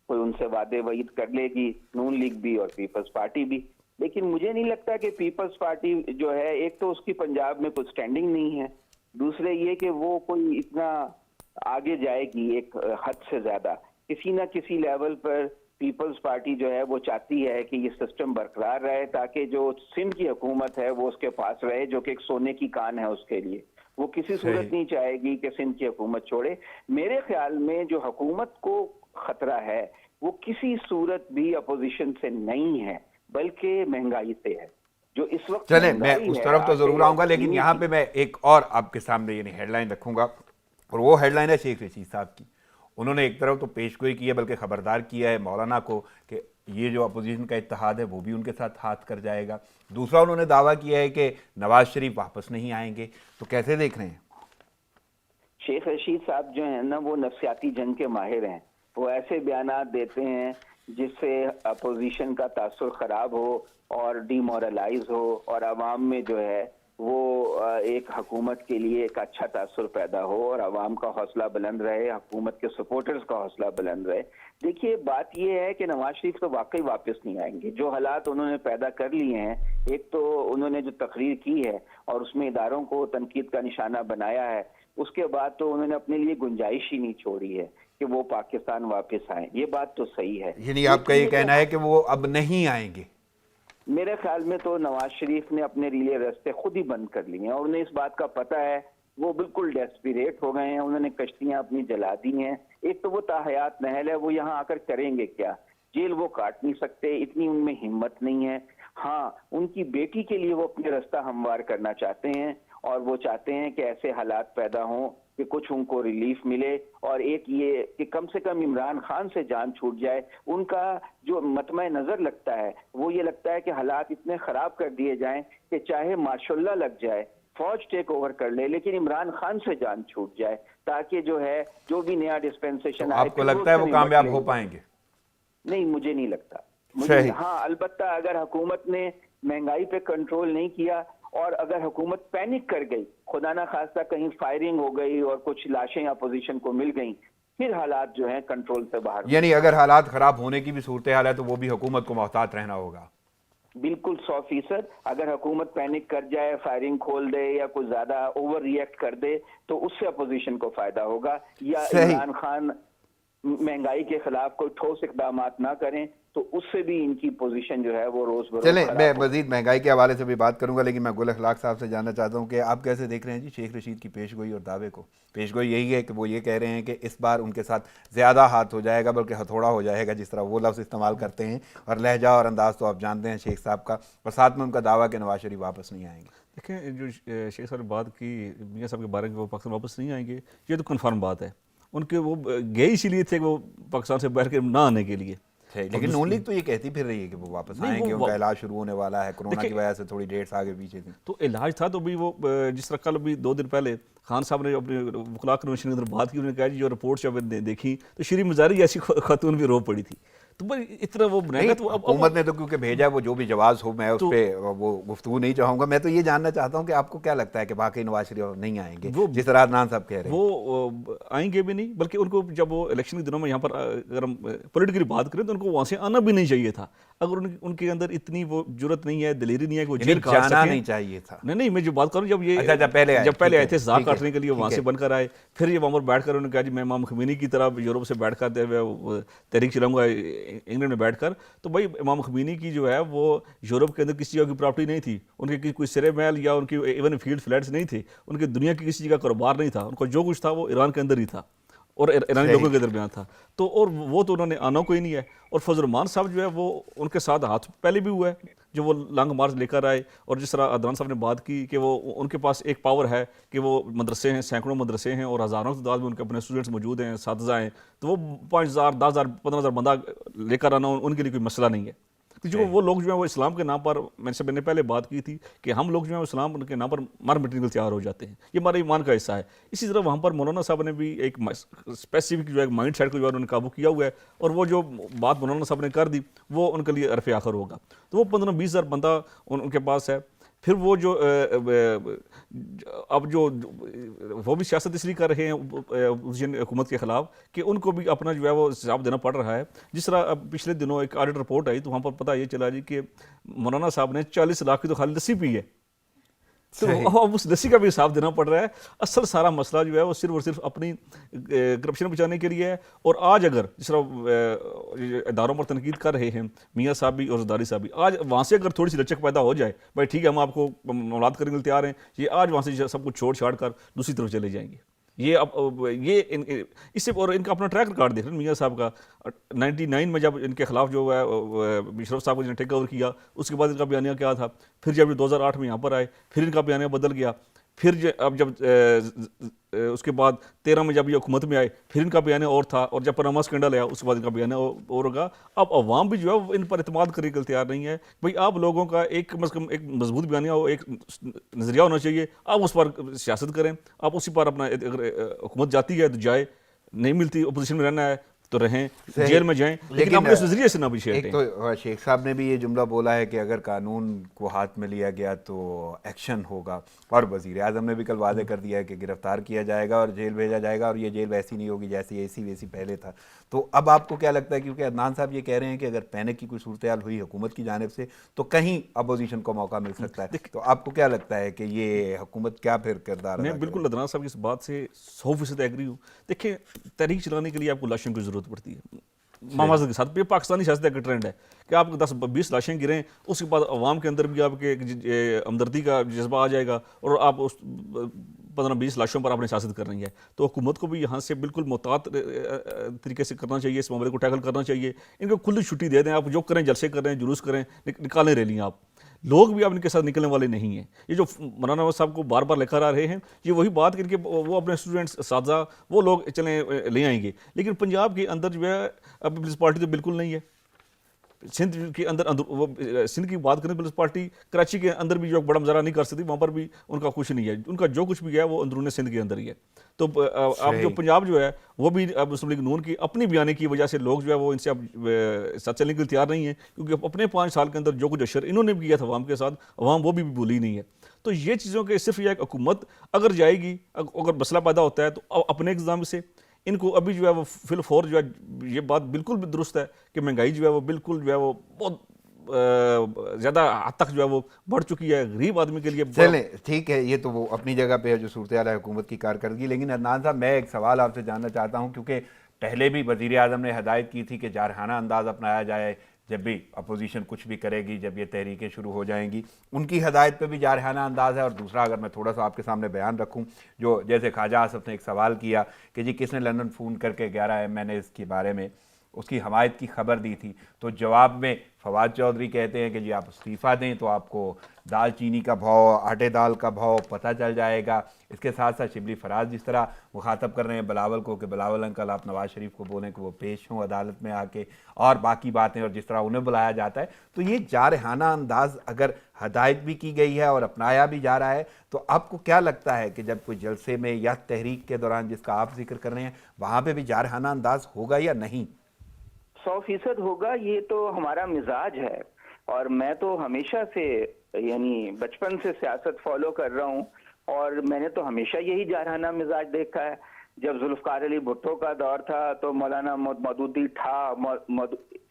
کوئی ان سے وعدے وعید کر لے گی نون لیگ بھی اور پیپلز پارٹی بھی. لیکن مجھے نہیں لگتا کہ پیپلز پارٹی جو ہے، ایک تو اس کی پنجاب میں کوئی سٹینڈنگ نہیں ہے، دوسرے یہ کہ وہ کوئی اتنا آگے جائے گی ایک حد سے زیادہ. کسی نہ کسی لیول پر پیپلز پارٹی جو ہے وہ چاہتی ہے کہ یہ سسٹم برقرار رہے تاکہ جو سندھ کی حکومت ہے وہ اس کے پاس رہے، جو کہ ایک سونے کی کان ہے اس کے لیے. وہ کسی صورت نہیں چاہے گی کہ سندھ کی حکومت چھوڑے. میرے خیال میں جو حکومت کو خطرہ ہے وہ کسی صورت بھی اپوزیشن سے نہیں ہے بلکہ مہنگائی سے ہے. جو اس وقت چلیں میں اس طرف تو ضرور آؤں گا، لیکن یہاں پہ میں ایک اور آپ کے سامنے یعنی ہیڈ لائن رکھوں گا، اور وہ ہیڈ لائن ہے شیخ رشید صاحب کی. انہوں نے ایک طرف تو پیش گوئی کی ہے بلکہ خبردار کیا ہے مولانا کو کہ یہ جو اپوزیشن کا اتحاد ہے وہ بھی ان کے ساتھ ہاتھ کر جائے گا. دوسرا انہوں نے دعویٰ کیا ہے کہ نواز شریف واپس نہیں آئیں گے. تو کیسے دیکھ رہے ہیں؟ شیخ رشید صاحب جو ہیں نا وہ نفسیاتی جنگ کے ماہر ہیں. وہ ایسے بیانات دیتے ہیں جس سے اپوزیشن کا تاثر خراب ہو اور ڈی مورلائز ہو اور عوام میں جو ہے وہ ایک حکومت کے لیے ایک اچھا تاثر پیدا ہو اور عوام کا حوصلہ بلند رہے، حکومت کے سپورٹرز کا حوصلہ بلند رہے. دیکھیے بات یہ ہے کہ نواز شریف تو واقعی واپس نہیں آئیں گے. جو حالات انہوں نے پیدا کر لیے ہیں، ایک تو انہوں نے جو تقریر کی ہے اور اس میں اداروں کو تنقید کا نشانہ بنایا ہے، اس کے بعد تو انہوں نے اپنے لیے گنجائش ہی نہیں چھوڑی ہے کہ وہ پاکستان واپس آئیں. یہ بات تو صحیح ہے. یعنی آپ کا یہ کہنا ہے کہ وہ اب نہیں آئیں گے؟ میرے خیال میں تو نواز شریف نے اپنے لیے راستے خود ہی بند کر لیے ہیں اور انہیں اس بات کا پتہ ہے. وہ بالکل ڈیسپریٹ ہو گئے ہیں. انہوں نے کشتیاں اپنی جلا دی ہیں. ایک تو وہ تاحیات محل ہے، وہ یہاں آ کر کریں گے کیا؟ جیل وہ کاٹ نہیں سکتے، اتنی ان میں ہمت نہیں ہے. ہاں ان کی بیٹی کے لیے وہ اپنے راستہ ہموار کرنا چاہتے ہیں اور وہ چاہتے ہیں کہ ایسے حالات پیدا ہوں کہ کچھ ان کو ریلیف ملے، اور ایک یہ کہ کم سے کم عمران خان سے جان چھوٹ جائے. ان کا جو مطمع نظر لگتا ہے وہ یہ لگتا ہے کہ حالات اتنے خراب کر دیے جائیں کہ چاہے ماشاء اللہ لگ جائے، فوج ٹیک اوور کر لے، لیکن عمران خان سے جان چھوٹ جائے تاکہ جو ہے جو بھی نیا ڈسپینسیشن آپ کو لگتا ہے وہ کامیاب ہو پائیں گے؟ نہیں، مجھے نہیں لگتا. صحیح. ہاں البتہ اگر حکومت نے مہنگائی پہ کنٹرول نہیں کیا اور اگر حکومت پینک کر گئی، خدا نہ خواستہ کہیں فائرنگ ہو گئی اور کچھ لاشیں اپوزیشن کو مل گئیں، پھر حالات جو ہیں کنٹرول سے باہر. یعنی اگر حالات خراب ہونے کی بھی صورتحال ہے تو وہ بھی حکومت کو محتاط رہنا ہوگا. بالکل 100%. اگر حکومت پینک کر جائے، فائرنگ کھول دے یا کچھ زیادہ اوور ریئیکٹ کر دے تو اس سے اپوزیشن کو فائدہ ہوگا. یا عمران خان مہنگائی کے خلاف کوئی ٹھوس اقدامات نہ کریں تو اس سے بھی ان کی پوزیشن جو ہے وہ روز بروز. چلیں میں مزید مہنگائی کے حوالے سے بھی بات کروں گا، لیکن میں گل اخلاق صاحب سے جاننا چاہتا ہوں کہ آپ کیسے دیکھ رہے ہیں جی شیخ رشید کی پیش گوئی اور دعوے کو؟ پیش گوئی یہی ہے کہ وہ یہ کہہ رہے ہیں کہ اس بار ان کے ساتھ زیادہ ہاتھ ہو جائے گا، بلکہ ہتھوڑا ہو جائے گا، جس طرح وہ لفظ استعمال کرتے ہیں، اور لہجہ اور انداز تو آپ جانتے ہیں شیخ صاحب کا، اور ساتھ میں ان کا دعویٰ کہ نواز شریف واپس نہیں آئیں گے. دیکھیں جو شیخ صاحب نے بات کی میاں صاحب کے بارے میں وہ پاکستان واپس نہیں آئیں گے، یہ تو کنفرم بات ہے. ان کے وہ گئے اسی لیے تھے کہ وہ پاکستان سے باہر کے نہ آنے کے لیے. لیکن نون لیگ تو یہ کہتی پھر رہی ہے کہ وہ واپس آئیں گے، ان کا علاج شروع ہونے والا ہے، کورونا کی وجہ سے تھوڑی ڈیٹس آگے پیچھے تھیں. تو علاج تھا تو بھی وہ جس طرح کل بھی 2 دن پہلے خان صاحب نے اپنے وکلاء کنونشن کے اندر بات کی، انہوں نے کہا جی جو رپورٹ جب دیکھی تو شری مزاری ایسی خاتون بھی رو پڑی تھی. تو اتنا وہ بنائے گا تو حکومت نے تو کیونکہ بھیجا وہ جو بھی جواز ہو، میں اس پہ وہ گفتگو نہیں چاہوں گا. میں تو یہ جاننا چاہتا ہوں کہ آپ کو کیا لگتا ہے کہ واقعی نواز شریف نہیں آئیں گے جس طرح عدنان صاحب کہہ رہے ہیں؟ وہ آئیں گے بھی نہیں، بلکہ ان کو جب وہ الیکشن کے دنوں میں یہاں پر اگر ہم پولیٹیکلی بات کریں تو ان کو وہاں سے آنا بھی نہیں چاہیے تھا. اگر ان کے اندر اتنی وہ جرت نہیں ہے، دلیری نہیں ہے کہ وہ جیل کاٹ جانا نہیں چاہیے تھا. نہیں میں جو بات کروں جب یہ جب پہلے آئے تھے زا کاٹنے کے لیے وہاں سے بن کر آئے، پھر یہ وہاں پر بیٹھ کر انہوں نے کہا جی میں امام خمینی کی طرح یورپ سے بیٹھ کر تحریک چلاؤں گا انگلینڈ میں بیٹھ کر. تو بھائی امام خمینی کی جو ہے وہ یورپ کے اندر کسی جگہ کی پراپرٹی نہیں تھی، ان کے کوئی سرے محل یا ان کی ایون فیلڈ فلیٹس نہیں تھے، ان کے دنیا کی کسی جگہ کاروبار نہیں تھا. ان کو جو کچھ تھا وہ ایران کے اندر ہی تھا اور ایرانی لوگوں کے درمیان تھا. تو اور وہ تو انہوں نے آنا کوئی نہیں ہے. اور فضل الرحمان صاحب جو ہے وہ ان کے ساتھ ہاتھ پہلے بھی ہوا ہے جو وہ لانگ مارچ لے کر آئے. اور جس طرح عدنان صاحب نے بات کی کہ وہ ان کے پاس ایک پاور ہے کہ وہ مدرسے ہیں، سینکڑوں مدرسے ہیں اور ہزاروں کی تعداد میں ان کے اپنے اسٹوڈنٹس موجود ہیں، اساتذہ ہیں. تو وہ 5000 10,000 15,000 بندہ لے کر آنا ان کے لیے کوئی مسئلہ نہیں ہے. جو وہ لوگ جو ہیں وہ اسلام کے نام پر، میں نے پہلے بات کی تھی کہ ہم لوگ جو ہیں اسلام ان کے نام پر مر مٹنے تیار ہو جاتے ہیں، یہ ہمارے ایمان کا حصہ ہے. اسی طرح وہاں پر مولانا صاحب نے بھی ایک اسپیسیفک جو ہے مائنڈ سیٹ کو جو ہے انہوں نے قابو کیا ہوا ہے، اور وہ جو بات مولانا صاحب نے کر دی وہ ان کے لیے عرف آخر ہوگا. تو وہ 15-20 ہزار بندہ ان کے پاس ہے. پھر وہ جو اب جو وہ بھی سیاست اس لیے کر رہے ہیں حکومت کے خلاف کہ ان کو بھی اپنا جو ہے وہ حساب دینا پڑ رہا ہے. جس طرح اب پچھلے دنوں ایک آڈٹ رپورٹ آئی تو وہاں پر پتہ یہ چلا جی کہ مولانا صاحب نے 40 لاکھ کی تو خالی لسی پی ہے. تو اب اس لسی کا بھی حساب دینا پڑ رہا ہے. اصل سارا مسئلہ جو ہے وہ صرف اور صرف اپنی کرپشن بچانے کے لیے ہے. اور آج اگر جس طرح اداروں پر تنقید کر رہے ہیں میاں صاحب بھی اور زرداری صاحب بھی, آج وہاں سے اگر تھوڑی سی لچک پیدا ہو جائے, بھائی ٹھیک ہے ہم آپ کو معاملات کرنے کے لیے تیار ہیں, یہ آج وہاں سے سب کچھ چھوڑ چھاڑ کر دوسری طرف چلے جائیں گے. یہ اس سے اور ان کا اپنا ٹریک ریکارڈ دیکھ رہے ہیں میاں صاحب کا. 99 میں جب ان کے خلاف جو ہے مشرف صاحب کو جنہیں ٹیک اوور کیا, اس کے بعد ان کا بیانیہ کیا تھا. پھر جب 2008 میں یہاں پر آئے پھر ان کا بیانیہ بدل گیا. پھر اب جب اس کے بعد 13 میں جب یہ حکومت میں آئے پھر ان کا بیانیہ اور تھا, اور جب پاناما اسکینڈل آیا اس کے بعد ان کا بیانیہ اور ہوگا. اب عوام بھی جو ہے وہ ان پر اعتماد کرنے کے لیے تیار نہیں ہے. بھئی آپ لوگوں کا ایک کم از کم ایک مضبوط بیانیہ ہو, ایک نظریہ ہونا چاہیے, آپ اس پر سیاست کریں, آپ اسی پر اپنا اگر حکومت جاتی ہے تو جائے, نہیں ملتی اپوزیشن میں رہنا ہے تو رہیں, جیل میں جائیں, لیکن اپنے اس نظریے سے نہ بھی ایک تو شیخ صاحب نے بھی یہ جملہ بولا ہے کہ اگر قانون کو ہاتھ میں لیا گیا تو ایکشن ہوگا, اور وزیر اعظم نے بھی کل واضح کر دیا ہے کہ گرفتار کیا جائے گا اور جیل بھیجا جائے گا, اور یہ جیل ویسی نہیں ہوگی جیسی اے سی ویسی پہلے تھا. تو اب آپ کو کیا لگتا ہے, کیونکہ عدنان صاحب یہ کہہ رہے ہیں کہ اگر پینک کی کوئی صورتحال ہوئی حکومت کی جانب سے تو کہیں اپوزیشن کو موقع مل سکتا ہے, تو آپ کو کیا لگتا ہے کہ یہ حکومت کیا پھر کردار ادا کرے؟ میں بالکل عدنان صاحب کی اس بات سے 100% ایگری ہوں. دیکھیں تحریک چلانے کے لیے آپ کو لاشوں کی ضرورت پڑتی ہے معذرت کے ساتھ. یہ پاکستانی سیاست کا ٹرینڈ ہے کہ آپ 10-20 لاشیں گریں, اس کے بعد عوام کے اندر بھی آپ کے ہمدردی کا جذبہ آ جائے گا اور آپ اس 15-20 لاشوں پر آپ نے سیاست کر رہی ہے. تو حکومت کو بھی یہاں سے بالکل محتاط طریقے سے کرنا چاہیے, اس معاملے کو ٹیکل کرنا چاہیے. ان کو کھلی چھٹی دے دیں, آپ جو کریں جلسے کریں جلوس کریں, نکالیں ریلیاں. آپ لوگ بھی اب ان کے ساتھ نکلنے والے نہیں ہیں. یہ جو مولانا نواز صاحب کو بار بار لے کر آ رہے ہیں, یہ وہی بات کر کے وہ اپنے اسٹوڈنٹس اساتذہ وہ لوگ چلیں لے آئیں گے, لیکن پنجاب کے اندر جو ہے اب پیپلز پارٹی تو بالکل نہیں ہے. سندھ کے اندر سندھ کی بات کریں پیپلز پارٹی کراچی کے اندر بھی جو بڑا مظاہرہ نہیں کر سکتی, وہاں پر بھی ان کا کچھ نہیں ہے. ان کا جو کچھ بھی ہے وہ اندرون سندھ کے اندر ہی ہے. تو اب جو پنجاب جو ہے وہ بھی اب مسلم لیگ نون کی اپنی بیانے کی وجہ سے لوگ جو ہے وہ ان سے اب ساتھ چلنے کے لیے تیار نہیں ہیں, کیونکہ اپنے 5 سال کے اندر جو کچھ اشر انہوں نے بھی کیا تھا عوام کے ساتھ, عوام وہ بھی بھولی نہیں ہے. تو یہ چیزوں کے صرف یہ ایک حکومت اگر جائے گی, اگر مسئلہ پیدا ہوتا ہے تو اپنے اقدام سے ان کو ابھی جو ہے وہ فی الفور جو ہے یہ بات بالکل بھی درست ہے کہ مہنگائی جو ہے وہ بالکل جو ہے وہ بہت زیادہ حد تک جو ہے وہ بڑھ چکی ہے غریب آدمی کے لیے. چلیں ٹھیک ہے, یہ تو وہ اپنی جگہ پہ ہے جو صورتحال ہے حکومت کی کارکردگی. لیکن عدنان صاحب میں ایک سوال آپ سے جاننا چاہتا ہوں, کیونکہ پہلے بھی وزیر اعظم نے ہدایت کی تھی کہ جارحانہ انداز اپنایا جائے جب بھی اپوزیشن کچھ بھی کرے گی, جب یہ تحریکیں شروع ہو جائیں گی. ان کی ہدایت پہ بھی جارحانہ انداز ہے. اور دوسرا اگر میں تھوڑا سا آپ کے سامنے بیان رکھوں, جو جیسے خواجہ آصف نے ایک سوال کیا کہ جی کس نے لندن فون کر کے 11 MNAs کے بارے میں اس کی حمایت کی خبر دی تھی, تو جواب میں فواد چودھری کہتے ہیں کہ جی آپ استعفیٰ دیں تو آپ کو دال چینی کا بھاؤ, آٹے دال کا بھاؤ پتہ چل جائے گا. اس کے ساتھ ساتھ شبلی فراز جس طرح مخاطب کر رہے ہیں بلاول کو کہ بلاول انکل آپ نواز شریف کو بولیں کہ وہ پیش ہوں عدالت میں آ کے, اور باقی باتیں, اور جس طرح انہیں بلایا جاتا ہے. تو یہ جارحانہ انداز اگر ہدایت بھی کی گئی ہے اور اپنایا بھی جا رہا ہے, تو آپ کو کیا لگتا ہے کہ جب کوئی جلسے میں یا تحریک کے دوران جس کا آپ ذکر کر رہے ہیں وہاں پہ بھی جارحانہ انداز ہوگا یا نہیں؟ 100% ہوگا. یہ تو ہمارا مزاج ہے, اور میں تو ہمیشہ سے یعنی بچپن سے سیاست فالو کر رہا ہوں, اور میں نے تو ہمیشہ یہی جارحانہ مزاج دیکھا ہے. جب ذوالفقار علی بھٹو کا دور تھا تو مولانا مودودی تھا,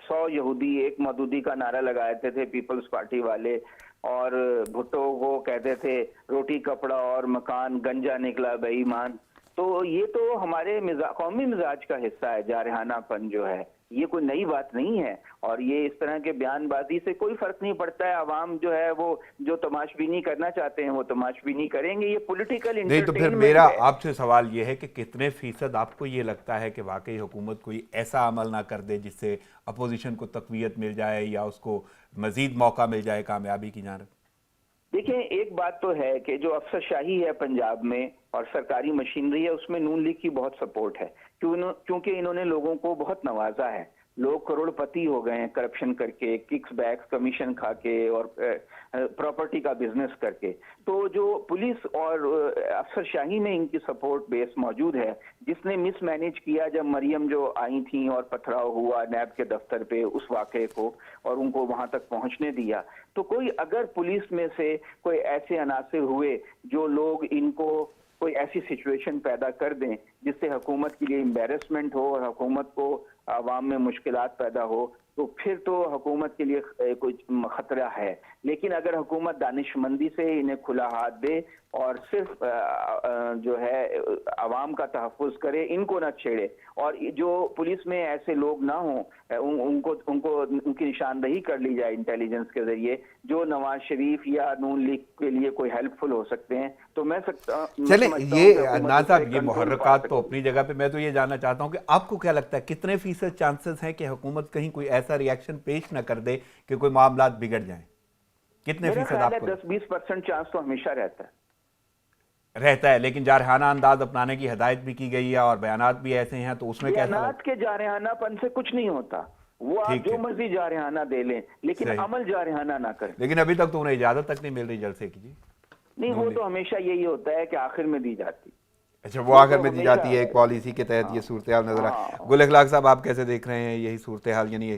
100 یہودی ایک مودودی کا نعرہ لگاتے تھے پیپلز پارٹی والے, اور بھٹو کو کہتے تھے روٹی کپڑا اور مکان گنجا نکلا بے ایمان. تو یہ تو ہمارے قومی مزاج کا حصہ ہے جارحانہ پن جو ہے, یہ کوئی نئی بات نہیں ہے. اور یہ اس طرح کے بیان بازی سے کوئی فرق نہیں پڑتا ہے. عوام جو ہے وہ جو تماش بینی کرنا چاہتے ہیں وہ تماش بینی کریں گے. یہ پولیٹیکل نہیں, تو پھر میرا آپ سے سوال یہ ہے کہ کتنے فیصد آپ کو یہ لگتا ہے کہ واقعی حکومت کوئی ایسا عمل نہ کر دے جس سے اپوزیشن کو تقویت مل جائے یا اس کو مزید موقع مل جائے کامیابی کی جانب؟ دیکھیں ایک بات تو ہے کہ جو افسر شاہی ہے پنجاب میں اور سرکاری مشینری ہے اس میں نون لیگ کی بہت سپورٹ ہے, کیونکہ انہوں نے لوگوں کو بہت نوازا ہے. لوگ کروڑ پتی ہو گئے ہیں کرپشن کر کے, ککس بیکس کمیشن کھا کے اور پراپرٹی کا بزنس کر کے. تو جو پولیس اور افسر شاہی میں ان کی سپورٹ بیس موجود ہے, جس نے مس مینیج کیا جب مریم جو آئی تھیں اور پتھراؤ ہوا نیب کے دفتر پہ اس واقعے کو اور ان کو وہاں تک پہنچنے دیا. تو کوئی اگر پولیس میں سے کوئی ایسے عناصر ہوئے جو لوگ ان کو کوئی ایسی سچویشن پیدا کر دیں جس سے حکومت کے لیے امبیرسمنٹ ہو اور حکومت کو عوام میں مشکلات پیدا ہو, تو پھر تو حکومت کے لیے کوئی خطرہ ہے. لیکن اگر حکومت دانشمندی سے انہیں کھلا ہاتھ دے اور صرف جو ہے عوام کا تحفظ کرے, ان کو نہ چھیڑے, اور جو پولیس میں ایسے لوگ نہ ہوں, ان کی نشاندہی کر لی جائے انٹیلیجنس کے ذریعے جو نواز شریف یا نون لیگ کے لیے کوئی ہیلپ فل ہو سکتے ہیں, تو میں چلیں یہ عدنان صاحب یہ محرکات تو اپنی جگہ پہ. میں تو یہ جاننا چاہتا ہوں کہ آپ کو کیا لگتا ہے کتنے فیصد چانسز ہیں کہ حکومت کہیں کوئی ایسا ری ایکشن پیش نہ کر دے کہ کوئی معاملات بگڑ جائیں؟ کتنے فیصد آپ کو؟ 10-20% چانس تو ہمیشہ رہتا ہے, لیکن جارحانہ انداز اپنانے کی ہدایت بھی کی گئی ہے اور بیانات بھی ایسے ہیں, تو اس میں کیسا؟ بیانات کے جارحانہ پن سے کچھ نہیں ہوتا, وہ آپ جو مرضی جارحانہ دے لیں لیکن عمل جارحانہ نہ کریں. لیکن ابھی تک تو انہیں اجازت تک نہیں مل رہی جلسے کی. جی نہیں, وہ تو ہمیشہ یہی ہوتا ہے کہ آخر میں دی جاتی. اچھا, وہ آخر میں دی جاتی ہے ایک پالیسی کے تحت. یہ صورتحال نظر آئے. گل اخلاق صاحب آپ کیسے دیکھ رہے ہیں یہی صورتحال؟ یعنی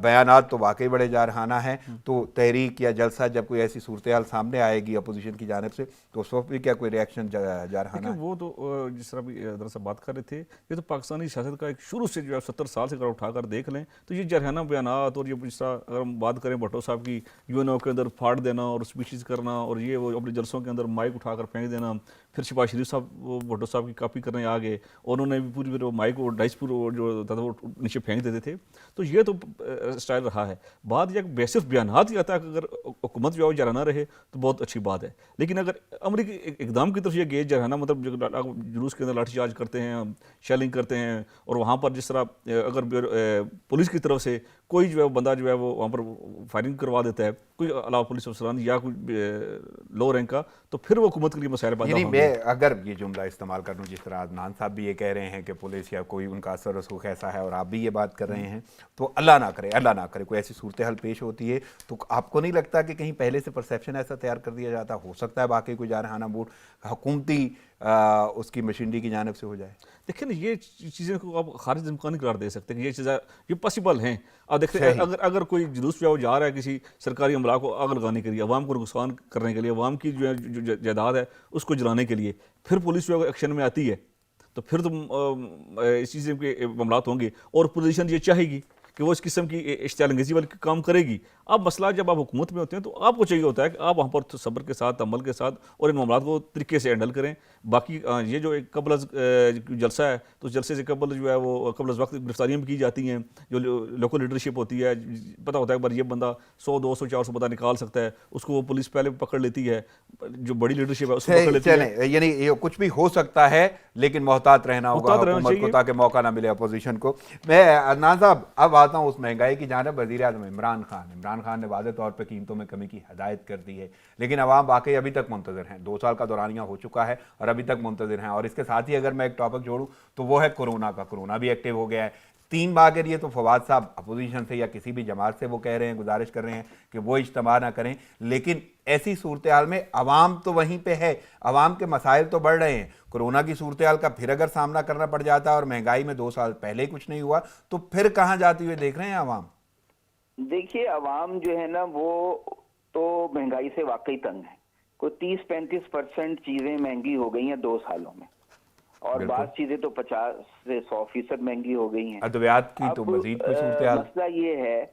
بیانات تو واقعی بڑے جارحانہ ہیں, تو تحریک یا جلسہ جب کوئی ایسی صورتحال سامنے آئے گی اپوزیشن کی جانب سے تو اس وقت بھی کیا کوئی ری ایکشن جارحانہ ہے؟ وہ تو جس طرح بھی دراصل بات کر رہے تھے, یہ تو پاکستانی سیاست کا ایک شروع سے جو ہے 70 سال سے اگر اٹھا کر دیکھ لیں تو یہ جارحانہ بیانات, اور یہ جس طرح اگر ہم بات کریں بھٹو صاحب کی UNO کے اندر پھاڑ دینا اور اسپیچز کرنا, اور یہ وہ اپنے جلسوں کے اندر مائک اٹھا کر پھینک دینا, پھر شہباز شریف صاحب وہ بھٹو صاحب کی کاپی کرنے آگے اور انہوں نے بھی پوری وہ مائک اور ڈائس پور جو تھا وہ نیچے پھینک دیتے تھے. تو یہ تو اسٹائل رہا ہے. بات یہ بیسف بیانات ہی آتا ہے کہ اگر حکومت جو ہے جارحانہ رہے تو بہت اچھی بات ہے, لیکن اگر امریکی اقدام کی طرف یہ گئے جارحانہ مطلب جلوس کے اندر لاٹھی چارج کرتے ہیں, شیلنگ کرتے ہیں, اور وہاں پر جس طرح اگر پولیس کی طرف سے کوئی جو ہے بندہ جو ہے وہ وہاں پر فائرنگ کروا دیتا ہے, کوئی علاوہ پولیس افسران یا کوئی لو رینک کا, تو پھر وہ حکومت کے لیے مسائل پیدا ہوں گے. میں اگر یہ جملہ استعمال کر لوں جس طرح عدنان صاحب بھی یہ کہہ رہے ہیں کہ پولیس یا کوئی ان کا اثر رسوخ ایسا ہے, اور آپ بھی یہ بات کر رہے ہیں, تو اللہ نہ کرے کوئی ایسی صورتحال پیش ہوتی ہے تو آپ کو نہیں لگتا کہ کہیں پہلے سے پرسیپشن ایسا تیار کر دیا جاتا ہو سکتا ہے واقعی کوئی جارحانہ موڈ حکومتی اس کی مشینری کی جانب سے ہو جائے؟ دیکھیں یہ چیزیں کو آپ خارج امکان قرار دے سکتے ہیں کہ یہ چیزیں یہ پاسبل ہیں. آپ دیکھتے ہیں اگر کوئی جلوس جو جا رہا ہے کسی سرکاری عملہ کو آگ لگانے کے لیے, عوام کو نقصان کرنے کے لیے, عوام کی جو ہے جائیداد ہے اس کو جلانے کے لیے, پھر پولیس جو ایکشن میں آتی ہے تو پھر تو اس چیزیں کے معاملات ہوں گے, اور پوزیشن یہ چاہے گی کہ وہ اس قسم کی اشتعال انگیزی والی کام کرے گی. اب مسئلہ جب آپ حکومت میں ہوتے ہیں تو آپ کو چاہیے ہوتا ہے کہ آپ وہاں پر صبر کے ساتھ, عمل کے ساتھ اور ان معاملات کو طریقے سے ہینڈل کریں. باقی یہ جو ایک قبل از جلسہ ہے تو جلسے سے قبل جو ہے وہ قبل از وقت گرفتاریاں بھی کی جاتی ہیں. جو لوکل لیڈرشپ ہوتی ہے, پتہ ہوتا ہے کہ یہ بندہ 100 200 400 بندہ نکال سکتا ہے, اس کو وہ پولیس پہلے پکڑ لیتی ہے, جو بڑی لیڈرشپ ہے اس کو پکڑ لیتی ہے. یعنی یہ کچھ بھی ہو سکتا ہے لیکن محتاط رہنا ہوگا حکومت کو تاکہ موقع نہ ملے اپوزیشن کو. میں عدنان صاحب اب آتا ہوں اس مہنگائی کی جانب. وزیر اعظم عمران خان نے واضح طور پہ قیمتوں میں کمی کی ہدایت کر دی ہے, لیکن عوام واقعی ابھی تک منتظر ہیں. 2 سال کا دورانیہ ہو چکا ہے اور ابھی تک منتظر ہیں. اور اس کے ساتھ ہی اگر میں ایک ٹاپک جوڑوں تو وہ ہے کورونا کا. کورونا بھی ایکٹیو ہو گیا ہے. 3 ماہ کے لیے تو فواد صاحب اپوزیشن سے یا کسی بھی جماعت سے وہ کہہ رہے ہیں, گزارش کر رہے ہیں کہ وہ اجتماع نہ کریں, لیکن ایسی صورتحال میں عوام تو وہیں پہ ہے, عوام کے مسائل تو بڑھ رہے ہیں. کورونا کی صورتحال کا پھر اگر سامنا کرنا پڑ جاتا ہے اور مہنگائی میں 2 سال پہلے کچھ نہیں ہوا تو پھر کہاں جاتی ہوئے دیکھ رہے ہیں عوام؟ دیکھیے عوام جو ہے نا وہ تو مہنگائی سے واقعی تنگ ہے. کوئی 30-35% چیزیں مہنگی ہو گئی ہیں 2 سالوں میں, اور بعض چیزیں تو 50 سے 100% مہنگی ہو گئی ہیں. ادویات کی تو مزید کوئی صورتحال. مسئلہ یہ ہے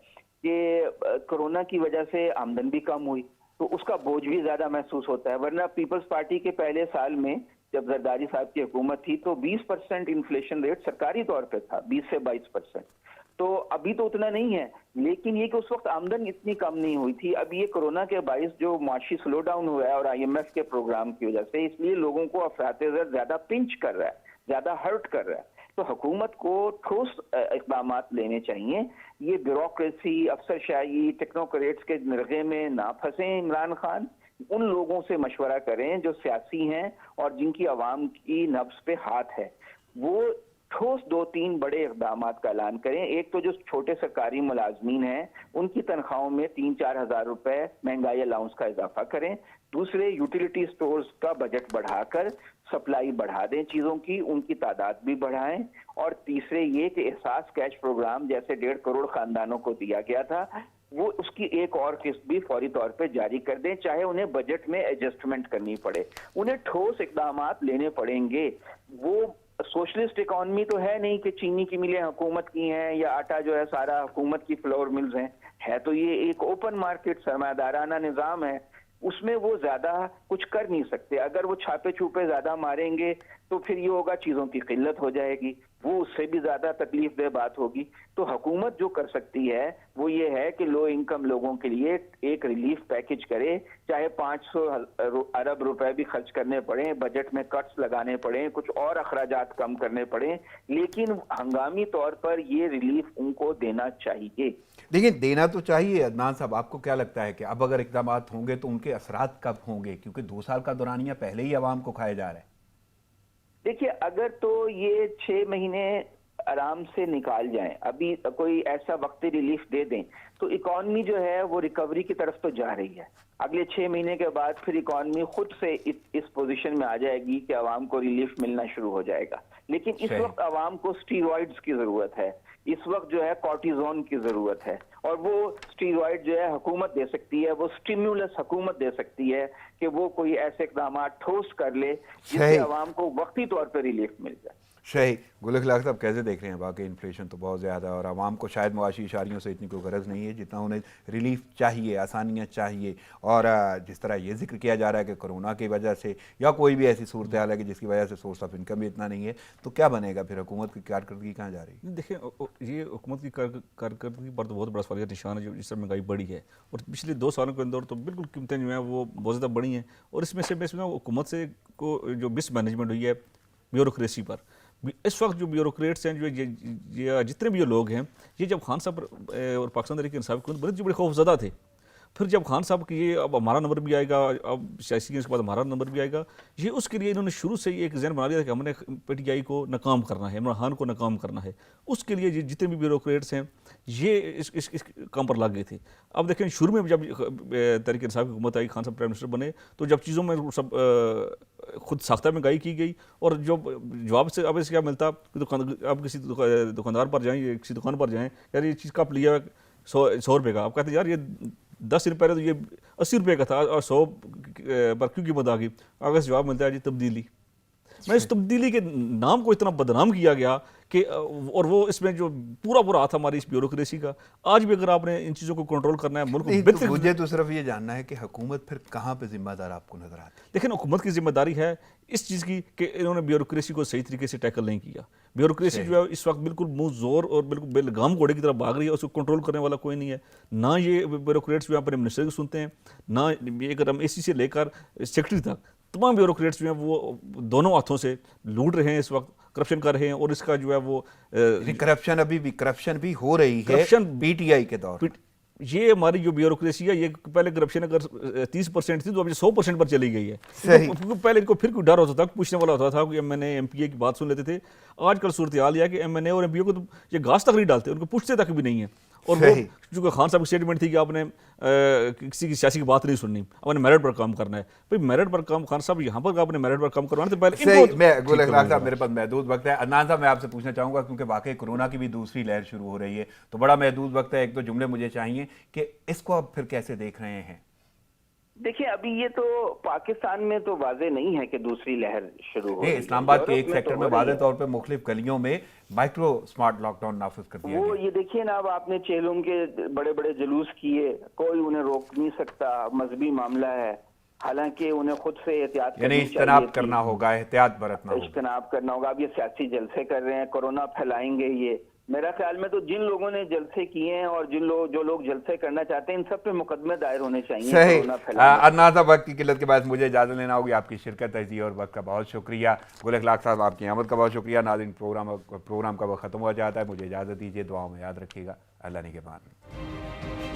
کہ کورونا کی وجہ سے آمدن بھی کم ہوئی تو اس کا بوجھ بھی زیادہ محسوس ہوتا ہے. ورنہ پیپلز پارٹی کے پہلے سال میں جب زرداری صاحب کی حکومت تھی تو 20% انفلیشن ریٹ سرکاری طور پہ تھا, 20 سے 22%. تو ابھی تو اتنا نہیں ہے, لیکن یہ کہ اس وقت آمدن اتنی کم نہیں ہوئی تھی. اب یہ کورونا کے باعث جو معاشی سلو ڈاؤن ہوا ہے اور IMF کے پروگرام کی وجہ سے, اس لیے لوگوں کو افراط زر زیادہ پنچ کر رہا ہے, زیادہ ہرٹ کر رہا ہے. تو حکومت کو ٹھوس اقدامات لینے چاہیے. یہ بیوروکریسی, افسر شاہی, ٹیکنوکریٹس کے نرغے میں نہ پھنسیں. عمران خان ان لوگوں سے مشورہ کریں جو سیاسی ہیں اور جن کی عوام کی نبض پہ ہاتھ ہے. وہ ٹھوس 2-3 بڑے اقدامات کا اعلان کریں. ایک تو جو چھوٹے سرکاری ملازمین ہیں ان کی تنخواہوں میں 3-4 ہزار روپے مہنگائی الاؤنس کا اضافہ کریں. دوسرے, یوٹیلیٹی سٹورز کا بجٹ بڑھا کر سپلائی بڑھا دیں چیزوں کی, ان کی تعداد بھی بڑھائیں. اور تیسرے یہ کہ احساس کیش پروگرام جیسے 1.5 کروڑ خاندانوں کو دیا گیا تھا, وہ اس کی ایک اور قسط بھی فوری طور پہ جاری کر دیں, چاہے انہیں بجٹ میں ایڈجسٹمنٹ کرنی پڑے. انہیں ٹھوس اقدامات لینے پڑیں گے. وہ سوشلسٹ اکانومی تو ہے نہیں کہ چینی کی ملیں حکومت کی ہیں یا آٹا جو ہے سارا حکومت کی فلور ملز ہیں. ہے تو یہ ایک اوپن مارکیٹ سرمایہ دارانہ نظام ہے. اس میں وہ زیادہ کچھ کر نہیں سکتے. اگر وہ چھاپے چھوپے زیادہ ماریں گے تو پھر یہ ہوگا چیزوں کی قلت ہو جائے گی, وہ اس سے بھی زیادہ تکلیف دہ بات ہوگی. تو حکومت جو کر سکتی ہے وہ یہ ہے کہ لو انکم لوگوں کے لیے ایک ریلیف پیکج کرے, چاہے 500 ارب روپے بھی خرچ کرنے پڑیں, بجٹ میں کٹس لگانے پڑیں, کچھ اور اخراجات کم کرنے پڑیں, لیکن ہنگامی طور پر یہ ریلیف ان کو دینا چاہیے. لیکن دینا تو چاہیے. عدنان صاحب, آپ کو کیا لگتا ہے کہ اب اگر اقدامات ہوں گے تو ان کے اثرات کب ہوں گے؟ کیونکہ 2 سال کا دورانیہ پہلے ہی عوام کو کھائے جا رہا ہے. دیکھیے, اگر تو یہ 6 مہینے آرام سے نکال جائیں, ابھی کوئی ایسا وقتی ریلیف دے دیں, تو اکانومی جو ہے وہ ریکوری کی طرف تو جا رہی ہے. اگلے 6 مہینے کے بعد پھر اکانومی خود سے اس پوزیشن میں آ جائے گی کہ عوام کو ریلیف ملنا شروع ہو جائے گا. لیکن اس وقت عوام کو اسٹیرائڈز کی ضرورت ہے, اس وقت جو ہے کارٹیزون کی ضرورت ہے, اور وہ اسٹیرائڈ جو ہے حکومت دے سکتی ہے, وہ اسٹیمولس حکومت دے سکتی ہے کہ وہ کوئی ایسے اقدامات ٹھوس کر لے جس سے عوام کو وقتی طور پر ریلیف مل جائے. صحیح. گل اخلاق صاحب کیسے دیکھ رہے ہیں؟ واقعی انفلیشن تو بہت زیادہ ہے اور عوام کو شاید معاشی اشاریوں سے اتنی کوئی غرض نہیں ہے جتنا انہیں ریلیف چاہیے, آسانیاں چاہیے. اور جس طرح یہ ذکر کیا جا رہا ہے کہ کرونا کی وجہ سے یا کوئی بھی ایسی صورتحال ہے کہ جس کی وجہ سے سورس آف انکم بھی اتنا نہیں ہے, تو کیا بنے گا پھر؟ حکومت کی کارکردگی کہاں جا رہی ہے؟ دیکھیں, یہ حکومت کی کارکردگی پر تو بہت بڑا سوال نشان ہے. جو جس طرح مہنگائی بڑھی ہے اور پچھلے 2 سالوں کے اندر تو بالکل قیمتیں جو ہیں وہ بہت زیادہ بڑھی ہیں, اور اس میں سے حکومت سے کو جو مس مینجمنٹ ہوئی ہے بیوروکریسی پر. اس وقت جو بیوروکریٹس ہیں, جو جتنے بھی جو لوگ ہیں, یہ جب خان صاحب اور پاکستان تحریک انصاف کی حکومت بڑے خوف زدہ تھے. پھر جب خان صاحب کی یہ اب ہمارا نمبر بھی آئے گا, اب سیاسی کے بعد ہمارا نمبر بھی آئے گا, یہ اس کے لیے انہوں نے شروع سے ایک ذہن بنا لیا تھا کہ ہم نے پی ٹی آئی کو ناکام کرنا ہے, عمران خان کو ناکام کرنا ہے. اس کے لیے جتنے بھی بیوروکریٹس ہیں یہ اس کام پر لگ گئے تھے. اب دیکھیں, شروع میں جب تحریک انصاف کی حکومت آئی, خان صاحب پرائم منسٹر بنے, تو جب چیزوں میں سب خود ساختہ مہنگائی کی گئی, اور جو جواب سے اب اس کیا ملتا, اب کسی دکاندار پر جائیں یا کسی دکان پر جائیں, یار یہ چیز کب لیا 100 روپے کا, آپ کہتے ہیں یار یہ 10 دن پہلے تو یہ 80 روپے کا تھا اور 100 پر کیوں قیمت آ گئی؟ اگر جواب ملتا ہے جی تبدیلی. میں اس تبدیلی کے نام کو اتنا بدنام کیا گیا کہ, اور وہ اس میں جو پورا ہاتھ ہماری اس بیوروکریسی کا. آج بھی اگر آپ نے ان چیزوں کو کنٹرول کرنا ہے ملک کو, مجھے تو صرف یہ جاننا ہے کہ حکومت پھر کہاں پہ ذمہ دار آپ کو نظر آتی ہے؟ لیکن حکومت کی ذمہ داری ہے اس چیز کی کہ انہوں نے بیوروکریسی کو صحیح طریقے سے ٹیکل نہیں کیا. بیوروکریسی جو ہے اس وقت بالکل منہ زور اور بالکل بے لگام گھوڑے کی طرف بھاگ رہی ہے, اس کو کنٹرول کرنے والا کوئی نہیں ہے. نہ یہ بیوروکریٹس جو اپنے منسٹر کو سنتے ہیں, نہ اگر ہم اے سی سے لے کر سیکٹری تک تمام بیوروکریٹس جو ہیں وہ دونوں ہاتھوں سے لوٹ رہے ہیں, اس وقت کرپشن کر رہے ہیں. اور اس کا جو ہے وہ کرپشن بھی ہو رہی ہے پی ٹی آئی کے دور. یہ ہماری جو بیوروکریسی ہے, یہ پہلے کرپشن اگر 30% تھی تو اب یہ 100% پر چلی گئی ہے. پہلے ان کو پھر کوئی ڈر ہوتا تھا, پوچھنے والا ہوتا تھا کہ M N A M P A کی بات سن لیتے تھے. آج کل صورتحال یہ ہے کہ ایم این اے اور ایم پی اے کو تو یہ گھاس تک نہیں ڈالتے, ان کو پوچھتے تک بھی نہیں ہے. اور وہ چونکہ خان صاحب کی اسٹیٹمنٹ تھی کہ آپ نے کسی کی سیاسی کی بات نہیں سننی, آپ نے میرٹ پر کام کرنا ہے. بھائی میرٹ پر کام, خان صاحب یہاں پر آپ نے میرٹ پر کام کروانا تو پہلے. میں گل اخلاق صاحب, میرے پاس محدود وقت ہے. عدنان صاحب, میں آپ سے پوچھنا چاہوں گا کیونکہ واقعی کورونا کی بھی دوسری لہر شروع ہو رہی ہے, تو بڑا محدود وقت ہے, 1-2 جملے مجھے چاہیے کہ اس کو آپ پھر کیسے دیکھ رہے ہیں؟ دیکھیں, ابھی یہ تو پاکستان میں تو واضح نہیں ہے کہ دوسری لہر شروع ہو رہی ہے. اسلام آباد کے ایک سیکٹر میں واضح طور پہ مختلف گلیوں میں مائکرو سمارٹ لاک ڈاؤن نافذ کر دیا وہ یہ دیکھیے نا, اب آپ نے چہلم کے بڑے بڑے جلوس کیے, کوئی انہیں روک نہیں سکتا, مذہبی معاملہ ہے. حالانکہ انہیں خود سے احتیاط یعنی اجتناب کرنا ہوگا, احتیاط برتنا ہوگا, اجتناب کرنا ہوگا. اب یہ سیاسی جلسے کر رہے ہیں, کورونا پھیلائیں گے. یہ میرا خیال میں تو جن لوگوں نے جلسے کیے ہیں اور جو لوگ جلسے کرنا چاہتے ہیں, ان سب پہ مقدمے دائر ہونے چاہیے. صحیح. عدنان صاحب, وقت کی قلت کے باعث مجھے اجازت لینا ہوگی. آپ کی شرکت ہے اور وقت کا بہت شکریہ. گل اخلاق صاحب, آپ کی آمد کا بہت شکریہ. ناظرین, پروگرام کا وقت ختم ہو جاتا ہے, مجھے اجازت دیجیے. دعاؤں میں یاد رکھیے گا. اللہ نگہبان.